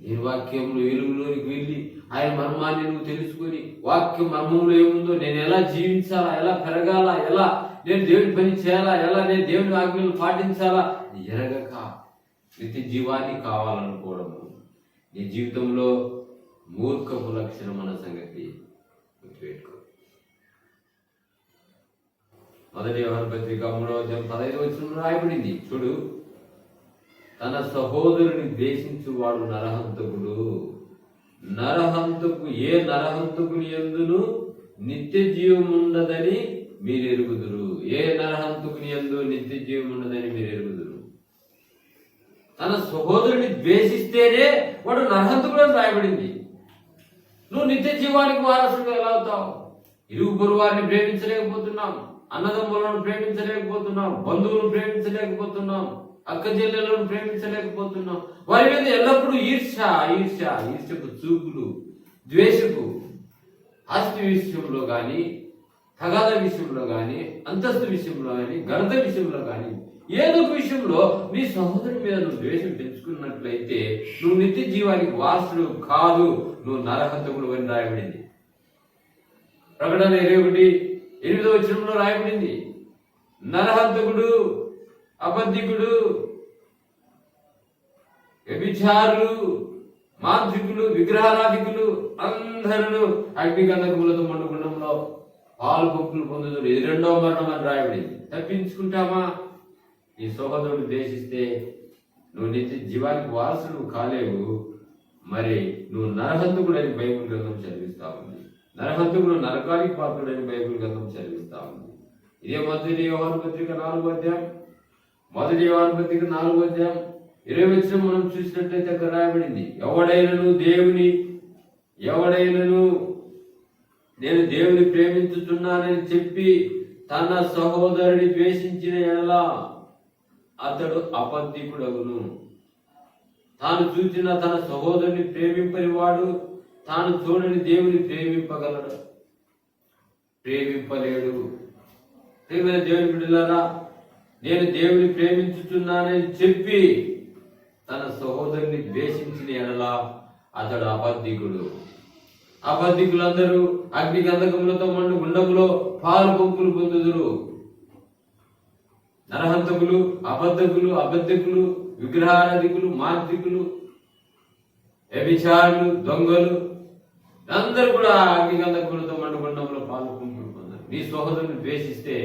నేను వాక్యంలో వెలుగులోనికి వెళ్ళి ఆయన మర్మాన్ని నువ్వు తెలుసుకొని, వాక్యం మర్మంలో ఏముందో, నేను ఎలా జీవించాలా, ఎలా పెరగాల, ఎలా నేను దేవుని పని చేయాలా, ఎలా నేను దేవుని ఆజ్ఞలు పాటించాలా ఎరగక నిత్య జీవాన్ని కావాలనుకోవడము నీ జీవితంలో మూర్ఖపు లక్షణం అన్న సంగతి గుర్తుపెట్టుకో. 1 యోహాను పత్రిక 3వ అధ్యాయం 15వ వచనంలో రాయబడింది చూడు, తన సహోదరుని ద్వేషించువాడు నరహంతకుడు. ఏ నరహంతకుని యందును నిత్య జీవం ఉండదని మీరు ఎరుగుదురు. ఏ నరహంతకుని యందు నిత్య జీవం ఉండదని మీరు ఎరుగుదురు. తన సహోదరుని ద్వేషిస్తేనే వాడు నరహంతకుడు అని రాయబడింది. నువ్వు నిత్య జీవానికి వారసుడు ఎలా అవుతావు? ఇరుగు పొరుగు వారిని ప్రేమించలేకపోతున్నాం, అన్నదమ్ములను ప్రేమించలేకపోతున్నాం, బంధువులను ప్రేమించలేకపోతున్నాం, అక్క చెల్లెలను ప్రేమించలేకపోతున్నాం. వారి మీద ఎల్లప్పుడూ ఈర్ష్యపు చూపులు, ద్వేషపు, ఆస్తి విషయంలో కానీ, తగాద విషయంలో కానీ, అంతస్తు విషయంలో కానీ, ఘనత విషయంలో కానీ, ఏదో ఒక విషయంలో నీ సహోదరుని మీద నువ్వు ద్వేషం పెంచుకున్నట్లయితే నువ్వు నిత్య జీవానికి వారసుడు కాదు, నువ్వు నరహంతకుడు అని రాయబడింది. ప్రకటన 21:8వ వచనంలో రాయబడింది, నరహంతకుడు, అబద్ధికుడు, వ్యభిచారులు, మాంత్రికులు, విగ్రహారాధికులు అందరూ అగ్నిగంధకములతో మండుగుండంలో పాలు పొక్కులు పొందుతారు. ఇది 2వ మరణం అని రాయబడింది. తప్పించుకుంటామా? ఈ సహోదరుడు ద్వేషిస్తే నువ్వు నిత్య జీవానికి వారసుడు కాలేవు. మరి నువ్వు నరహంతకుడని బైబిల్ గ్రంథం చదివిస్తా ఉంది. నరహంతకుడు నరకానికి పాత్రుడని బైబిల్ గ్రంథం చదివిస్తా ఉంది. ఇదే 1 యోహాను పత్రిక 4వ అధ్యాయం 1 యోహాను పత్రిక 4వ అధ్యాయం 20వ వచనం మనం చూసినట్లయితే అక్కడ రాయబడింది, ఎవడైనను నేను దేవుని ప్రేమించుతున్నానని చెప్పి తన సహోదరుని ద్వేషించిన ఎడల అతడు అబద్ధికుడగును. తాను చూచిన తన సహోదరుని ప్రేమింపని వాడు తాను చూడని దేవుని ప్రేమింపగలడు? ప్రేమింపలేడు. ప్రేమైన దేవుని బిడ్డలారా, నేను దేవుని ప్రేమించుతున్నానని చెప్పి తన సహోదరుని ద్వేషించిన ఎడల అతడు అబద్ధికుడు. అబద్ధికులందరూ అగ్ని గంధకములతో మండు గుండములో పాలు పొంపులు పొందుదురు. నరహంతకులు, అబద్ధికులు, విగ్రహారాధికులు, మాంత్రికులు, వ్యభిచారులు, దొంగలు అందరూ కూడా అగ్ని గంధకములతో మండు గుండంలో పాలు పొంపులు పొందారు. నీ సహోదరుని ద్వేషిస్తే,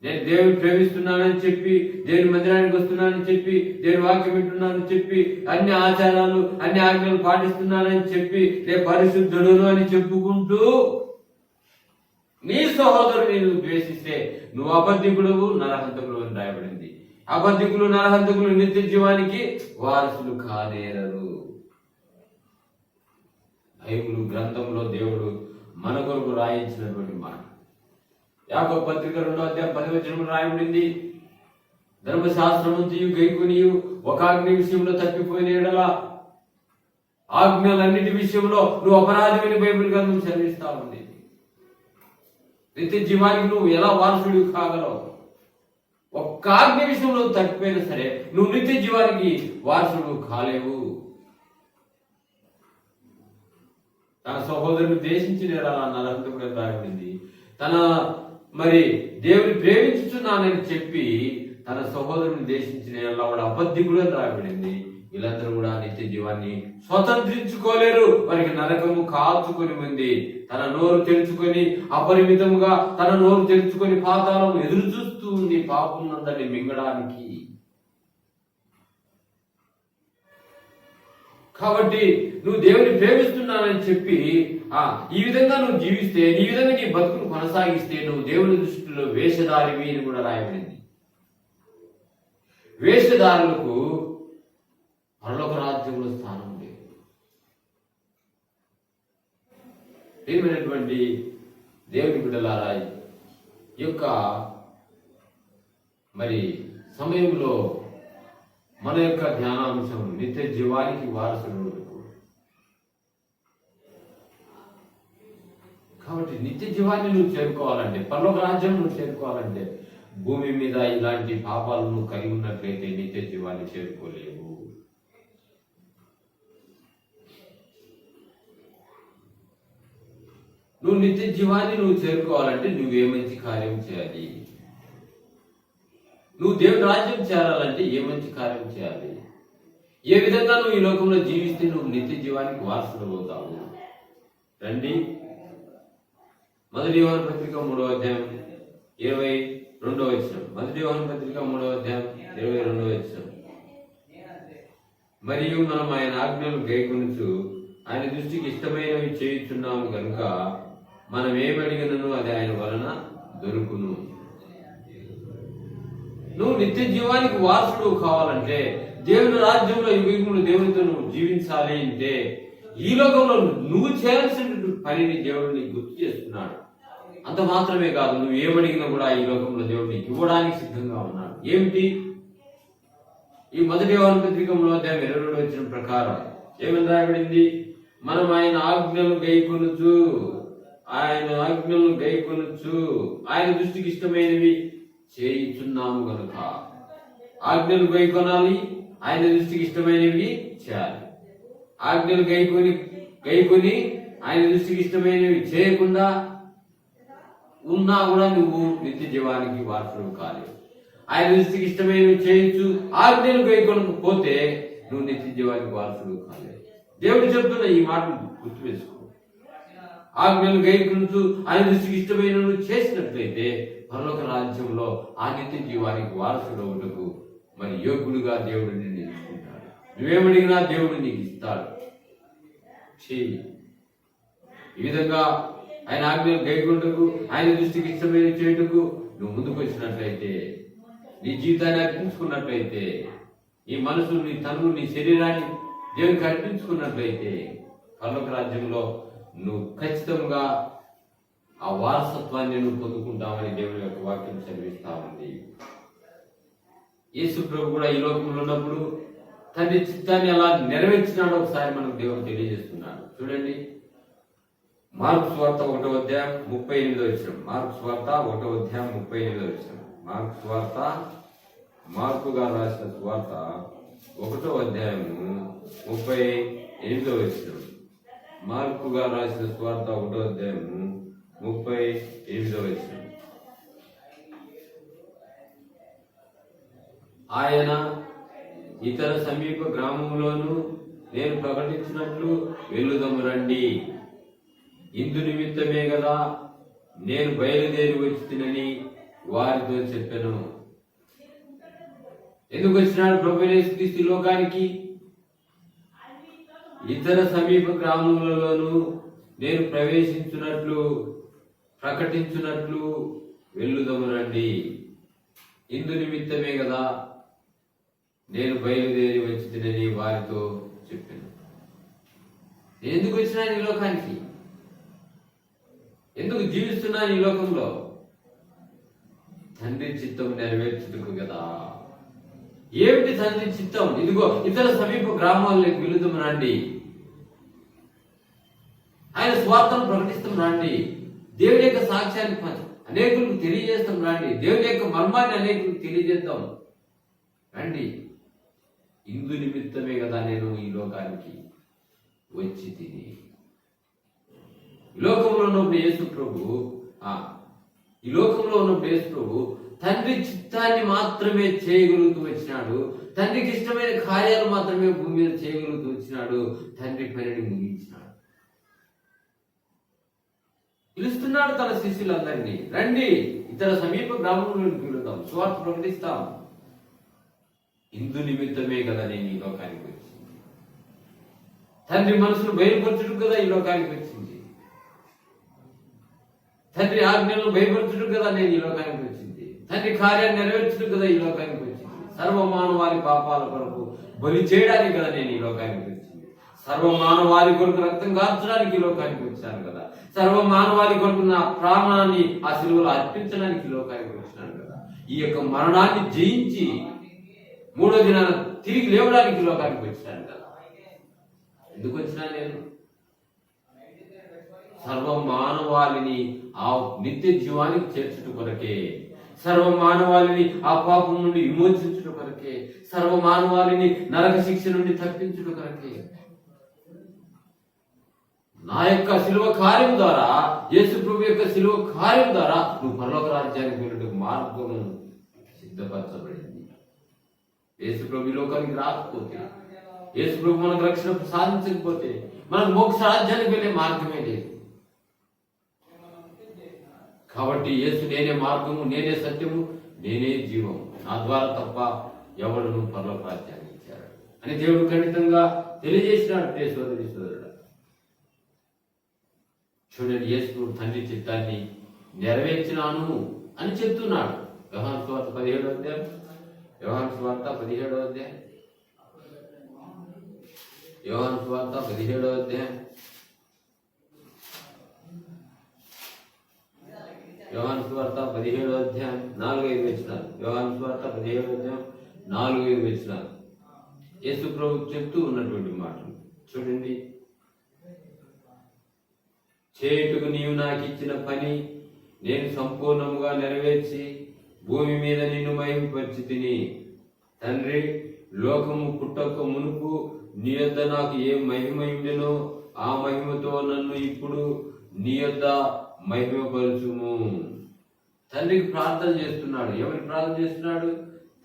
నేను దేవుని ప్రేమిస్తున్నానని చెప్పి, దేవుని మందిరానికి వస్తున్నానని చెప్పి, దేవుని వాక్యం వింటున్నానని చెప్పి, అన్ని ఆచారాలు, అన్ని ఆజ్ఞలు పాటిస్తున్నానని చెప్పి, నేను పరిశుద్ధుడు అని చెప్పుకుంటూ నీ సహోదరుని నువ్వు ద్వేషిస్తే నువ్వు అబద్ధికుడు, నరహంతకుడు అని రాయబడింది. అబద్ధికులు, నరహంతకులు నిత్య జీవానికి వారసులు కానేరరు. బైబిల్ గ్రంథంలో దేవుడు మన కొరకు రాయించినటువంటి మాట. యాకోబు పత్రిక 2వ అధ్యాయం 10వ వచనంలో రాయబడింది, ధర్మశాస్త్రమంతయు గైకొనియు ఒక ఆజ్ఞ విషయంలో తప్పిపోయిన ఎడల ఆజ్ఞలన్నిటి విషయంలో నువ్వు అపరాధిని బైబిల్ గ్రంథం చదివిస్తా ఉంది. నిత్య జీవానికి నువ్వు ఎలా వారసుడు కాగలవు? ఒక్క ఆజ్ఞ విషయంలో తప్పిపోయినా సరే నువ్వు నిత్య జీవానికి వారసుడు కాలేవు. తన సహోదరుని దేశించిన నరహంతకుడు రాయబడింది. తన దేవుని ప్రేమించుతున్నానని చెప్పి తన సహోదరుని దేశించిన వాడు అబద్ధికుడు అని రాయబడింది. వీళ్ళందరూ కూడా నిత్య జీవాన్ని స్వతంత్రించుకోలేరు. వారికి నరకము కాచుకొని ఉంది. తన నోరు తెరుచుకొని అపరిమితముగా తన నోరు తెరుచుకొని పాతాళం ఎదురు చూస్తూ ఉంది పాపమునందరిని మింగడానికి. కాబట్టి నువ్వు దేవుని ప్రేమిస్తున్నానని చెప్పి ఈ విధంగా నువ్వు జీవిస్తే, ఈ విధంగా నీ బతుకును కొనసాగిస్తే నువ్వు దేవుని దృష్టిలో వేషధారివి అని కూడా రాయబడింది. వేషధారులకు పరలోక రాజ్యంలో స్థానం లేదు. ప్రియమైనటువంటి దేవుని బిడ్డలారా, ఈ యొక్క సమయంలో మన యొక్క ధ్యానాంశం నిత్య జీవానికి వారసుడు. కాబట్టి నిత్య జీవాన్ని నువ్వు చేరుకోవాలంటే, పరలోక రాజ్యం నువ్వు చేరుకోవాలంటే భూమి మీద ఇలాంటి పాపాలను కలిగి ఉన్నట్లయితే నిత్య జీవాన్ని చేరుకోలేవు. నువ్వు నిత్య జీవాన్ని నువ్వు చేరుకోవాలంటే నువ్వే మంచి కార్యం చేయాలి. నువ్వు దేవుని రాజ్యం చేరాలంటే ఏ మంచి కార్యం చేయాలి? ఏ విధంగా నువ్వు ఈ లోకంలో జీవిస్తే నువ్వు నిత్య జీవానికి వారసుడు అవుతావు? రండి, 1 యోహాను పత్రిక 3వ అధ్యాయం 22వ వచనం. 1 యోహాను పత్రిక 3వ అధ్యాయం 22వ వచనం. మరియు మనం ఆయన ఆజ్ఞలు గైకొనుచు ఆయన దృష్టికి ఇష్టమైనవి చేయుచున్నాము కనుక మనం ఏమడిగినను అది ఆయన వలన దొరుకును. నువ్వు నిత్య జీవానికి వారసుడు కావాలంటే, దేవుని రాజ్యంలో యుగములు దేవునితో నువ్వు జీవించాలి అంటే ఈ లోకంలో నువ్వు చేయాల్సిన పనిని దేవుడిని గుర్తు చేస్తున్నాడు. అంత మాత్రమే కాదు, నువ్వు ఏమడిగినా కూడా ఈ లోకంలో దేవుడిని ఇవ్వడానికి సిద్ధంగా ఉన్నాడు. ఏమిటి? ఈ 1 యోహాను పత్రిక 3వ అధ్యాయం 22వ వచనం ప్రకారం ఏమని రాయబడింది? మనం ఆయన ఆజ్ఞలు గైకొనుచు ఆయన దృష్టికి ఇష్టమైనవి చేయుచున్నాము గనుక. ఆజ్ఞలు గైకొనాలి, ఆయన దృష్టికి ఇష్టమైనవి చేయాలి. ఆజ్ఞలు గైకొని ఆయన దృష్టికి ఇష్టమైనవి చేయకుండా ఉన్నా కూడా నువ్వు నిత్య జీవానికి వారసుడు కాలేవు. ఆయన దృష్టికి ఇష్టమైనవి చేయొచ్చు, ఆజ్ఞలు గైకొనకపోతే నువ్వు నిత్య జీవానికి వారసుడు కాలేవు. దేవుడు చెప్తున్న ఈ మాటను గుర్తు వేసుకో. ఆజ్ఞలు గైకొనుచు ఆయన దృష్టికి ఇష్టమైనవి చేసినట్లయితే పరలోక రాజ్యంలో ఆ నిత్య జీవానికి వారసుడు అవుటకు యోగ్యుడుగా దేవుడు నిన్ను ఎంచుకుంటాడు. నువ్వేమడిగినా దేవుడు నీకు ఇస్తాడు. ఈ విధంగా ఆయన ఆజ్ఞలు గైకొనుటకు ఆయన దృష్టికి ఇష్టమైన చేయుటకు నువ్వు ముందుకు వచ్చినట్లయితే, నీ జీవితాన్ని అర్పించుకున్నట్లయితే, ఈ మనసు, నీ తనువు, నీ శరీరాన్ని దేవునికి అర్పించుకున్నట్లయితే పరలోక రాజ్యంలో నువ్వు ఖచ్చితంగా ఆ వారసత్వాన్ని నువ్వు పొందుకుంటామని దేవుని యొక్క వాక్యం చదివిస్తా ఉంది. యేసు ప్రభు కూడా ఈ లోకంలో ఉన్నప్పుడు తండ్రి చిత్తాన్ని అలా నెరవేర్చినాడు ఒకసారి మనకు దేవుడు తెలియజేస్తున్నాడు. చూడండి, మార్కు సువార్త 1వ అధ్యాయం 38వ వచనం. మార్కు సువార్త 1వ అధ్యాయం 38వ వచనం. మార్కు సువార్త, మార్కు గారు రాసిన సువార్త 1వ అధ్యాయం 38వ వచనం. మార్కు గారు రాసిన సువార్త 1వ అధ్యాయం 38వ వచనం. ఆయన ఇతర సమీప గ్రామంలోను నేను ప్రకటించినట్లు వెళ్ళుదము రండి, ఇందు నిమిత్తమే కదా నేను బయలుదేరి వచ్చినని వారితో చెప్పాను. ఎందుకు వచ్చినాడు ప్రభువైన యేసుక్రీస్తు లోకానికి? ఇతర సమీప గ్రామములలోను నేను ప్రకటించున్నట్లు వెళ్ళుదము రండి, ఇందు నిమిత్తమే కదా నేను బయలుదేరి వచ్చినని వారితో చెప్పాను. నేను ఎందుకు వచ్చినాను ఈ లోకానికి? ఎందుకు జీవిస్తున్నాను ఈ లోకంలో? తండ్రి చిత్తం నెరవేర్చుటకు కదా. ఏమిటి తండ్రి చిత్తం? ఇదిగో ఇతర సమీప గ్రామాల్లోకి వెళుదాం రండి, ఆయన స్వార్థను ప్రకటిస్తాం రండి, దేవుని యొక్క సాక్ష్యాన్ని అనేకులకు తెలియజేస్తాం. రండి, దేవుని యొక్క మర్మాన్ని అనేకులకు తెలియజేద్దాం. రండి, ఇందు నిమిత్తమే కదా నేను ఈ లోకానికి వచ్చి తిని. ఈ లోకంలో ఉన్నప్పుడు యేసు ప్రభు తండ్రి చిత్తాన్ని మాత్రమే చేయగలుగుతూ వచ్చినాడు. తండ్రికి ఇష్టమైన కార్యాలు మాత్రమే భూమి మీద చేయగలుగుతూ వచ్చినాడు. తండ్రి పనిని ముగించినాడు. పిలుస్తున్నాడు తన శిష్యులందరినీ, రండి ఇతర సమీప గ్రామంలోకి వెళుతాం, సువార్త ప్రకటిస్తాం. ఇందు నిమిత్తమే కదా నేను ఈ లోకానికి వచ్చింది. తండ్రి మనసును బయలుపరచుడు కదా ఈ లోకానికి వచ్చింది. తండ్రి ఆజ్ఞలను బయలుపరచుడు కదా నేను ఈ లోకానికి వచ్చింది. తండ్రి కార్యాన్ని నెరవేర్చుడు కదా ఈ లోకానికి వచ్చింది. సర్వమానవాళి పాపాల కొరకు బలి చేయడానికి కదా నేను ఈ లోకానికి వచ్చింది. సర్వమానవాళి కొరకు రక్తం కార్చడానికి ఈ లోకానికి వచ్చాను కదా. సర్వమానవాళి కొరకు నా ప్రాణాన్ని ఆ శిలువలో అర్పించడానికి ఈ లోకానికి వచ్చినాను కదా. ఈ యొక్క మరణాన్ని జయించి మూడో దినాన తిరిగి లేవడానికి లోకానికి వచ్చాను కదా. ఎందుకు వచ్చినా నేను? సర్వ మానవాళిని ఆ నిత్య జీవానికి చేర్చుట కొరకే, సర్వ మానవాళిని ఆ పాపం నుండి విమోచించుట కొరకే, సర్వ మానవాళిని నరక శిక్ష నుండి తప్పించుట కొరకే. నా యొక్క శిలువ కార్యం ద్వారా, యేసు ప్రభు యొక్క శిలువ కార్యం ద్వారా నువ్వు పరలోక రాజ్యానికి వెళ్ళే మార్గం సిద్ధపరచబడింది. యేసు ప్రభు లోకానికి రాకపోతే, యేసు ప్రభు మనకు రక్షణ సాధించకపోతే మనకు మోక్ష రాజ్యానికి వెళ్ళే మార్గమే లేదు. కాబట్టి యేసు నేనే మార్గము, నేనే సత్యము, నేనే జీవము, నా ద్వారా తప్ప ఎవడును పరలోక రాజ్యానికి ఇచ్చాడు అని దేవుడు ఖండితంగా తెలియజేసినాడు. సోదరుడా, చూడండి, యేసు తండ్రి చిత్తాన్ని నెరవేర్చినాను అని చెప్తున్నాడు. యోహాను సువార్త 17వ అధ్యాయం, యోహాను సువార్త 17వ అధ్యాయం, యోహాను సువార్త 17వ అధ్యాయం, యోహాను సువార్త 17వ అధ్యాయం 4-5 వచనాలు. యోహాను సువార్త 17వ అధ్యాయం 4-5 వచనాలు యేసు ప్రభు చెప్తూ ఉన్నటువంటి మాటలు చూడండి. చేయుటకు నీవు నాకు ఇచ్చిన పని నేను సంపూర్ణముగా నెరవేర్చి భూమి మీద నిన్ను మహిమపరిచి తిని. తండ్రి, లోకము పుట్టక మునుపు నీ యొద్ద నాకు ఏ మహిమ ఉండెనో ఆ మహిమతో నన్ను ఇప్పుడు నీ యొద్ద మహిమపరచుము. తండ్రికి ప్రార్థన చేస్తున్నాడు. ఎవరికి ప్రార్థన చేస్తున్నాడు?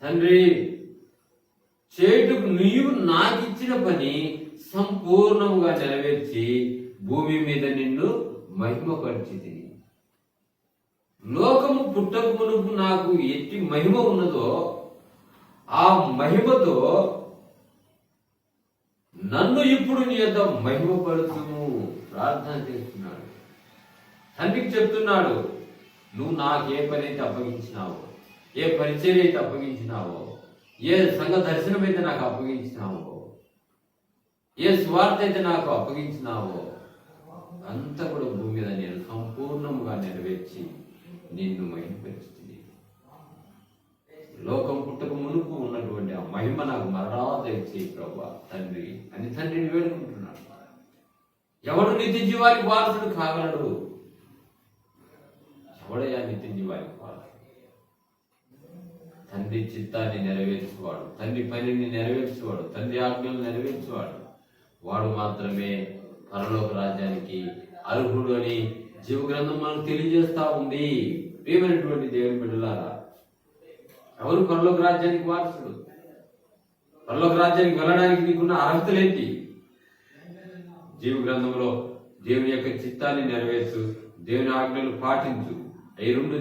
తండ్రి, చేయుటకు నీవు నాకు ఇచ్చిన పని సంపూర్ణముగా నెరవేర్చి భూమి మీద నిన్ను మహిమపరిచి. లోకము పుట్టక మునుపు నాకు ఎట్టి మహిమ ఉన్నదో ఆ మహిమతో నన్ను ఇప్పుడు నీ యొద్ద మహిమపరచుము. ప్రార్థన చేస్తున్నాడు. తండ్రికి చెప్తున్నాడు, నువ్వు నాకు ఏ పని అయితే అప్పగించినావో, ఏ పరిచయం అయితే అప్పగించినావో, ఏ సంఘ దర్శనం అయితే నాకు అప్పగించినావో, ఏ స్వార్థ అయితే నాకు అప్పగించినావో అంతా కూడా భూమి మీద నేను సంపూర్ణముగా నెరవేర్చి నిన్ను మహిమపరుస్తుంది. లోకం పుట్టక మునుపు ఉన్నటువంటి ఆ మహిమ నాకు మరలా దయచేయి ప్రభువా తండ్రి అని తండ్రిని వేడుకుంటున్నాడు. ఎవడు నిత్య జీవానికి వారసుడు కాగలడు? ఎవడయ్యా నిత్య జీవానికి వారసుడు? తండ్రి చిత్తాన్ని నెరవేర్చేవాడు, తండ్రి పనిని నెరవేర్చేవాడు, తండ్రి ఆజ్ఞలు నెరవేర్చేవాడు వాడు మాత్రమే పరలోక రాజ్యానికి అర్హుడు అని జీవగ్రంథం మనకు తెలియజేస్తా ఉంది. ప్రియమైనటువంటి దేవుని బిడ్డలారా, ఎవరు పరలోక రాజ్యానికి వారసుడు? పరలోక రాజ్యానికి వెళ్ళడానికి నీకున్న అర్హతలేంటి? జీవగ్రంథంలో దేవుని యొక్క చిత్తాన్ని నెరవేర్చు, దేవుని ఆజ్ఞలు పాటించు. ఈ రెండు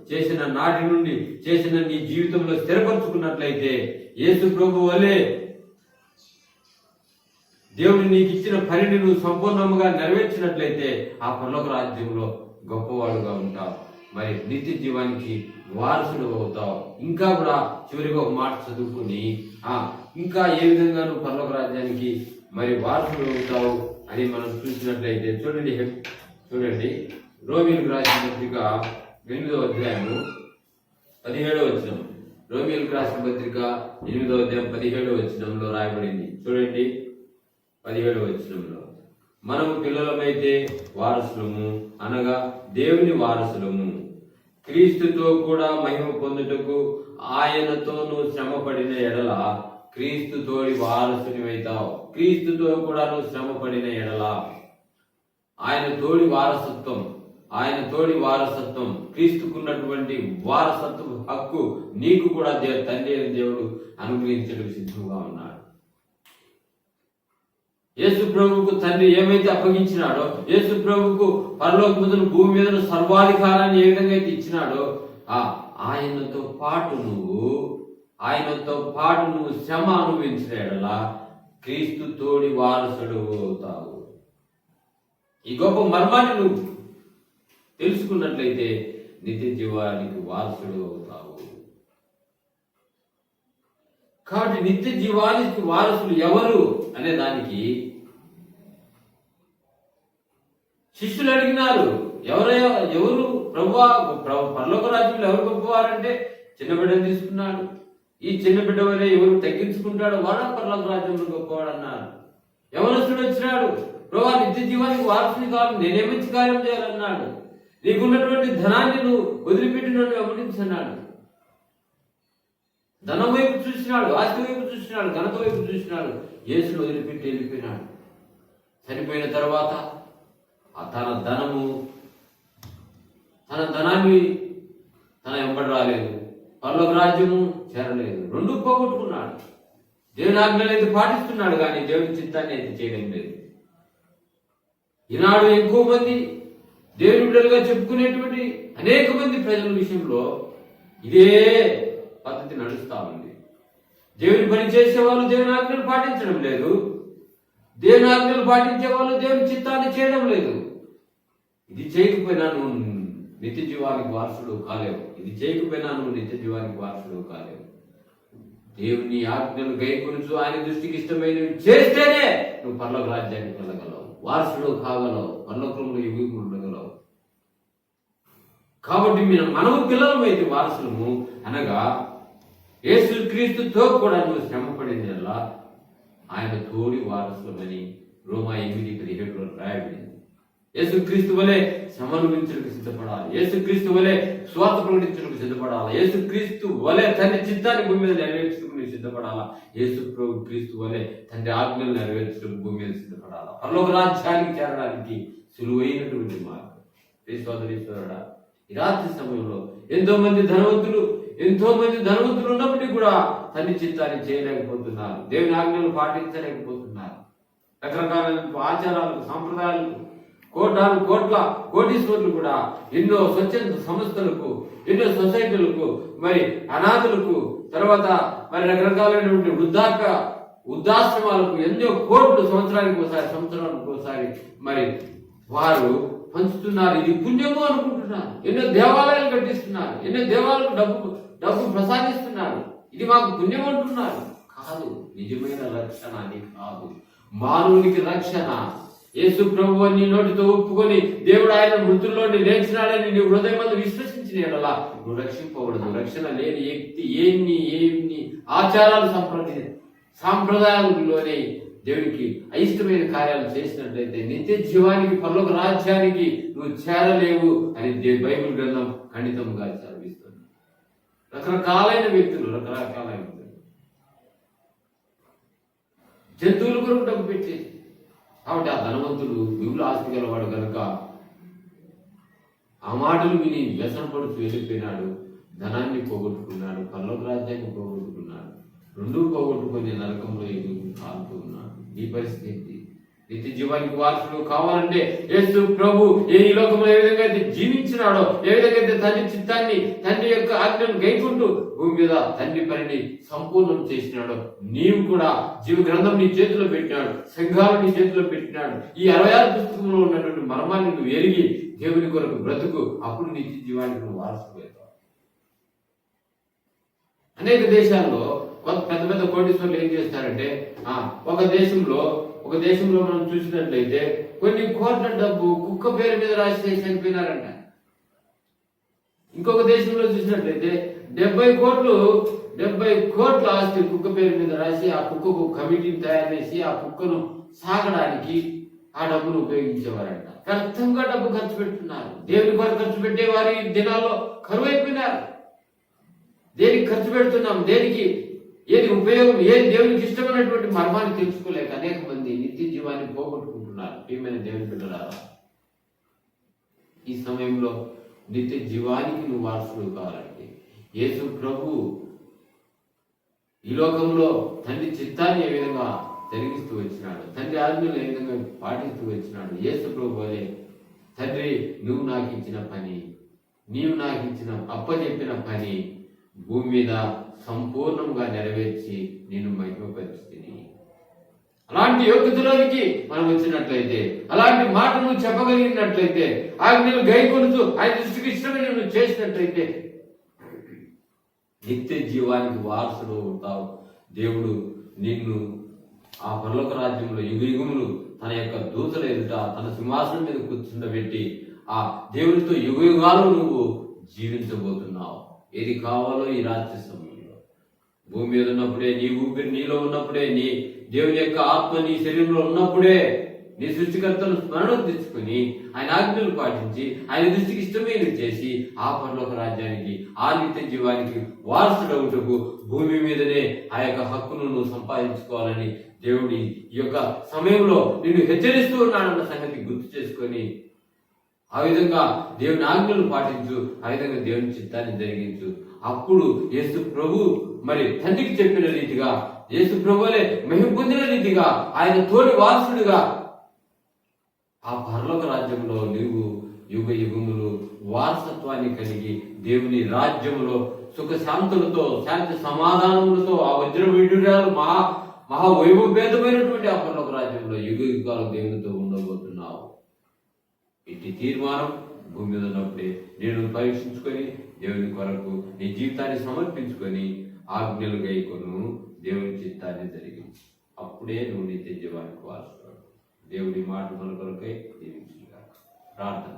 చేసిన నాటి నుండి చేసిన నీ జీవితంలో స్థిరపరచుకున్నట్లయితే, యేసు ప్రభు వలె దేవుడు నీకు ఇచ్చిన పనిని నువ్వు సంపూర్ణంగా నెరవేర్చినట్లయితే ఆ పరలోక రాజ్యంలో గొప్పవాడుగా ఉంటావు. మరి నిత్య జీవానికి వారసుడు అవుతావు. ఇంకా కూడా చివరిగా ఒక మాట చదువుకుని ఇంకా ఏ విధంగా నువ్వు పరలోక రాజ్యానికి మరి వారసుడు అవుతావు అని మనం చూసినట్లయితే చూడండి రోమీయులకు రాసిన పత్రిక 8వ అధ్యాయము 17వ వచనం. రోమీయులకు రాసిన పత్రిక 8వ అధ్యాయం 17వ వచనంలో రాయబడింది. చూడండి 17వ వచనంలో, మనము పిల్లలమైతే వారసులము, అనగా దేవుని వారసులము. క్రీస్తుతో కూడా మహిమ పొందుటకు ఆయనతో నువ్వు శ్రమ పడిన ఎడల క్రీస్తు తోడి వారసునివైతావు. క్రీస్తుతో కూడా నువ్వు శ్రమ పడిన ఎడల ఆయన తోడి వారసత్వం క్రీస్తుకున్నటువంటి వారసత్వ హక్కు నీకు కూడా తండ్రి అయిన దేవుడు అనుగ్రహించడానికి సిద్ధంగా ఉన్నాడు. యేసు ప్రభువుకు తండ్రి ఏమైతే అప్పగించినాడో, యేసు ప్రభువుకు పరలోకమును భూమి మీద సర్వాధికారాన్ని ఏ విధంగా అయితే ఇచ్చినాడో, ఆయనతో పాటు నువ్వు శ్రమ అనుభవించిన ఎడల క్రీస్తు తోడి వారసుడు అవుతావు. ఈ గొప్ప మర్మాన్ని నువ్వు తెలుసుకున్నట్లయితే నిత్య జీవానికి వారసుడు అవుతావు. కాబట్టి నిత్య జీవానికి వారసులు ఎవరు అనే దానికి శిష్యులు అడిగినారు, ఎవరు ప్రభువా, పరలోక రాజ్యంలో ఎవరు గొప్పవారంటే చిన్న బిడ్డను తీసుకున్నాడు. ఈ చిన్న బిడ్డ వలె ఎవరు తగ్గించుకుంటాడో వాడా పరలోక రాజ్యంలో గొప్పవాడు అన్నారు. యవనస్తుడు వచ్చినాడు, ప్రభువా నిత్య జీవానికి వారసుని కావాలి, నేనే మంచి కార్యం చేయాలన్నాడు. నీకున్నటువంటి ధనాన్ని నువ్వు వదిలిపెట్టి నన్ను వెంబడించన్నాడు. ధనం వైపు చూసినాడు, ఆస్తి వైపు చూసినాడు, ఘనత వైపు చూసినాడు. యేసును వదిలిపెట్టి వెళ్ళిపోయినాడు. చనిపోయిన తర్వాత తన ధనాన్ని తన వెంబడి రాలేదు, పరలోక రాజ్యము చేరలేదు, రెండు పోగొట్టుకున్నాడు. దేవుని ఆజ్ఞలు అయితే పాటిస్తున్నాడు కానీ దేవుని చిత్తాన్ని అయితే చేయడం లేదు. ఈనాడు ఎక్కువ మంది దేవుని బిడ్డలుగా చెప్పుకునేటువంటి అనేక మంది ప్రజల విషయంలో ఇదే పద్ధతి నడుస్తూ ఉంది. దేవుని పని చేసే వాళ్ళు దేవుని ఆజ్ఞలు పాటించడం లేదు, దేవుని ఆజ్ఞలు పాటించే వాళ్ళు దేవుని చిత్తాన్ని చేయడం లేదు. ఇది చేయకపోయినా నువ్వు నిత్య జీవానికి వారసుడు కాలేవు. దేవుని ఆజ్ఞలు గైకొనుచు ఆయన దృష్టికి ఇష్టమైనవి చేస్తేనే నువ్వు పరలోక రాజ్యానికి వెళ్ళగలవు, వారసుడు కాగలవు, పరలోకంలో యువకులు ఉండగలవు. కాబట్టి మనము పిల్లలమైతే వారసులము, అనగా యేసు క్రీస్తుతో కూడా నువ్వు శ్రమ పడిందల్లా ఆయన తోడి వారసులమని రోమా 8:17 రాయబడింది. యేసుక్రీస్తు వలె శ్రమనుభవించడానికి సిద్ధపడాలి, యేసుక్రీస్తు వలె స్వార్థ ప్రకటించడానికి సిద్ధపడాలి, యేసుక్రీస్తు వలె తండ్రి చిత్తాన్ని భూమి మీద నెరవేర్చడానికి సిద్ధపడాలా, క్రీస్తు వలె తండ్రి ఆజ్ఞలు నెరవేర్చడానికి భూమి మీద సిద్ధపడాలా. పరలోక రాజ్యానికి చేరడానికి సులువైనటువంటి మార్గం. సోదరీశ్వరుడా, ఈ రాత్రి సమయంలో ఎంతో మంది ధనవంతులు ఉన్నప్పటికీ కూడా తండ్రి చిత్తాన్ని చేయలేకపోతున్నారు, దేవుని ఆజ్ఞలు పాటించలేకపోతున్నారు. రకరకాల ఆచారాలకు, సాంప్రదాయాలకు కోటీశ్వరులు కూడా ఎన్నో స్వచ్ఛంద సంస్థలకు, ఎన్నో సొసైటీలకు, మరి అనాథులకు, తర్వాత మరి రకరకాలైనటువంటి వృద్ధాశ్రమాలకు ఎన్నో కోట్లు సంవత్సరానికి ఒకసారి మరి వారు పంచుతున్నారు. ఇది పుణ్యము అనుకుంటున్నారు. ఎన్నో దేవాలయాలు కట్టిస్తున్నారు, ఎన్నో దేవాలకు డబ్బు ప్రసాదిస్తున్నారు. ఇది మాకు పుణ్యం అంటున్నారు. కాదు, నిజమైన రక్షణ అది కాదు. మానవునికి రక్షణ యేసు ప్రభువు నీ నోటితో ఒప్పుకొని దేవుడు ఆయన మృతుల్లోని లేచినాడని నీ హృదయం విశ్వసించిన ఎడలా నువ్వు రక్షింపకూడదు. రక్షణ లేని వ్యక్తి ఎన్ని ఆచారాలు సాంప్రదాయాలలోనే దేవునికి అయిష్టమైన కార్యాలు చేసినట్లయితే నిత్య జీవానికి, పరలోక రాజ్యానికి నువ్వు చేరలేవు అని బైబిల్ గ్రంథం ఖండితంగా చదివిస్తుంది. రకరకాలైన వ్యక్తులు జంతువుల కొరకు డబ్బు పెట్టేసి, కాబట్టి ఆ ధనవంతుడు మిగులు ఆస్తి గలవాడు కనుక ఆ మాటలు విని వ్యసన పడుతూ వెళ్ళిపోయినాడు. ధనాన్ని పోగొట్టుకున్నాడు, పరలోక రాజ్యాన్ని పోగొట్టుకున్నాడు, రెండూ పోగొట్టుకుని నరకంలో ఎదుగు కాలుతూ ఉన్నాడు. ఈ పరిస్థితి నిత్య జీవానికి వారసుడు కావాలంటే యేసు ప్రభు ఈ లోకంలో ఏ విధంగా అయితే జీవించినాడో, ఏ విధంగా అయితే తండ్రి చిత్తాన్ని, తండ్రి యొక్క ఆజ్ఞను గైకుంటూ భూమి మీద తండ్రి పనిని సంపూర్ణం చేసినాడో, నీవు కూడా జీవ గ్రంథం నీ చేతిలో పెట్టినాడు, సంఘాలు నీ చేతిలో పెట్టినాడు. ఈ 66 పుస్తకంలో ఉన్నటువంటి మర్మాన్ని నువ్వు ఎరిగి దేవుని కొరకు బ్రతుకు, అప్పుడు నిత్య జీవానికి నువ్వు వారసుడు అవుతావు. అనేక దేశాల్లో పెద్ద పెద్ద కోటీశ్వరులు ఏం చేస్తారంటే, ఒక దేశంలో మనం చూసినట్లయితే కొన్ని కోట్ల డబ్బు కుక్క పేరు మీద రాసి చనిపోయినారంట. ఇంకొక దేశంలో చూసినట్లయితే 70 కోట్ల ఆస్తి కుక్క పేరు మీద రాసి ఆ కుక్కకు కమిటీని తయారు చేసి ఆ కుక్కను సాగడానికి ఆ డబ్బును ఉపయోగించేవారంట. వ్యర్థంగా డబ్బు ఖర్చు పెడుతున్నారు. దేవుని కొరకు ఖర్చు పెట్టే వారి దినాల్లో కరువైపోయినారు. దేనికి ఖర్చు పెడుతున్నాం, దేనికి ఏది ఉపయోగం, ఏది దేవునికి ఇష్టమైనటువంటి మర్మాన్ని తెలుసుకోలేక అనేక మంది నిత్య జీవాన్ని పోగొట్టుకుంటున్నారు. ప్రియమైన దేవుని బిడ్డలారా, ఈ సమయంలో నిత్య జీవానికి నువ్వు వారసుడు కావాలంటే యేసు ప్రభు ఈ లోకంలో తండ్రి చిత్తాన్ని ఏ విధంగా జరిగిస్తూ వచ్చినాడు, తండ్రి ఆజ్ఞలు ఏ విధంగా పాటిస్తూ వచ్చినాడు. యేసు ప్రభు వలె తండ్రి నువ్వు నాకు ఇచ్చిన పని, నీవు నాకు ఇచ్చిన అప్పచెప్పిన పని భూమి మీద సంపూర్ణంగా నెరవేర్చి నేను మహిమపరిచితిని. అలాంటి యోగ్యతలోనికి మనం వచ్చినట్లయితే, అలాంటి మాటలు చెప్పగలిగినట్లయితే, ఆజ్ఞలు గైకొనుతూ ఆయన దృష్టికి ఇష్టమైన నువ్వు చేసినట్లయితే నిత్య జీవానికి వారసుడు అవుతావు. దేవుడు నిన్ను ఆ పరలోక రాజ్యంలో యుగయుగములు తన యొక్క దూతల ఎదుట తన సింహాసనం మీద కూర్చుండబెట్టి ఆ దేవునితో యుగయుగాలు నువ్వు జీవించబోతున్నావు. ఏది కావాలో ఈ రాత్రి సమయంలో భూమి మీద ఉన్నప్పుడే, నీ ఊపిరి నీలో ఉన్నప్పుడే, నీ దేవుని యొక్క ఆత్మ నీ శరీరంలో ఉన్నప్పుడే నీ సృష్టికర్తను స్మరణ తెచ్చుకొని ఆయన ఆజ్ఞలు పాటించి ఆయన దృష్టికి ఇష్టమైనది చేసి ఆ పరలోక రాజ్యానికి, ఆ నిత్య జీవానికి వారసుడవుటకు భూమి మీదనే ఆ యొక్క హక్కును నువ్వు సంపాదించుకోవాలని దేవుడి ఈ యొక్క సమయంలో నిన్ను హెచ్చరిస్తూ ఉన్నాడన్న సంగతి గుర్తు చేసుకొని ఆ విధంగా దేవుని ఆజ్ఞలు పాటించు, ఆ విధంగా దేవుని చిత్తాన్ని జరిగించు. అప్పుడు యేసు ప్రభు మరి తండ్రికి చెప్పిన రీతిగా, యేసు ప్రభులే మహిమ పొందిన రీతిగా ఆయన తోడి వారసుడిగా ఆ పరలోక రాజ్యంలో నీవు యుగ యుగములు వారసత్వాన్ని కలిగి దేవుని రాజ్యములో సుఖశాంతులతో, శాంతి సమాధానములతో, ఆ వజ్ర విడుదల మహావైభవభేదమైనటువంటి ఆ పరలోక రాజ్యంలో యుగ యుగాలు దేవునితో ఉండబోతున్నావు. ఇట్టి తీర్మానం భూమి మీద ఉన్నప్పుడే నేను పరీక్షించుకొని దేవుని కొరకు నీ జీవితాన్ని సమర్పించుకొని ఆజ్ఞలు గైకొను, దేవుని చిత్తాన్ని జరిగించి అప్పుడే నువ్వు నిత్య జీవానికి వారసుడు. దేవుడి మాట మన కొరకై దీవించుగాక. ప్రార్థన.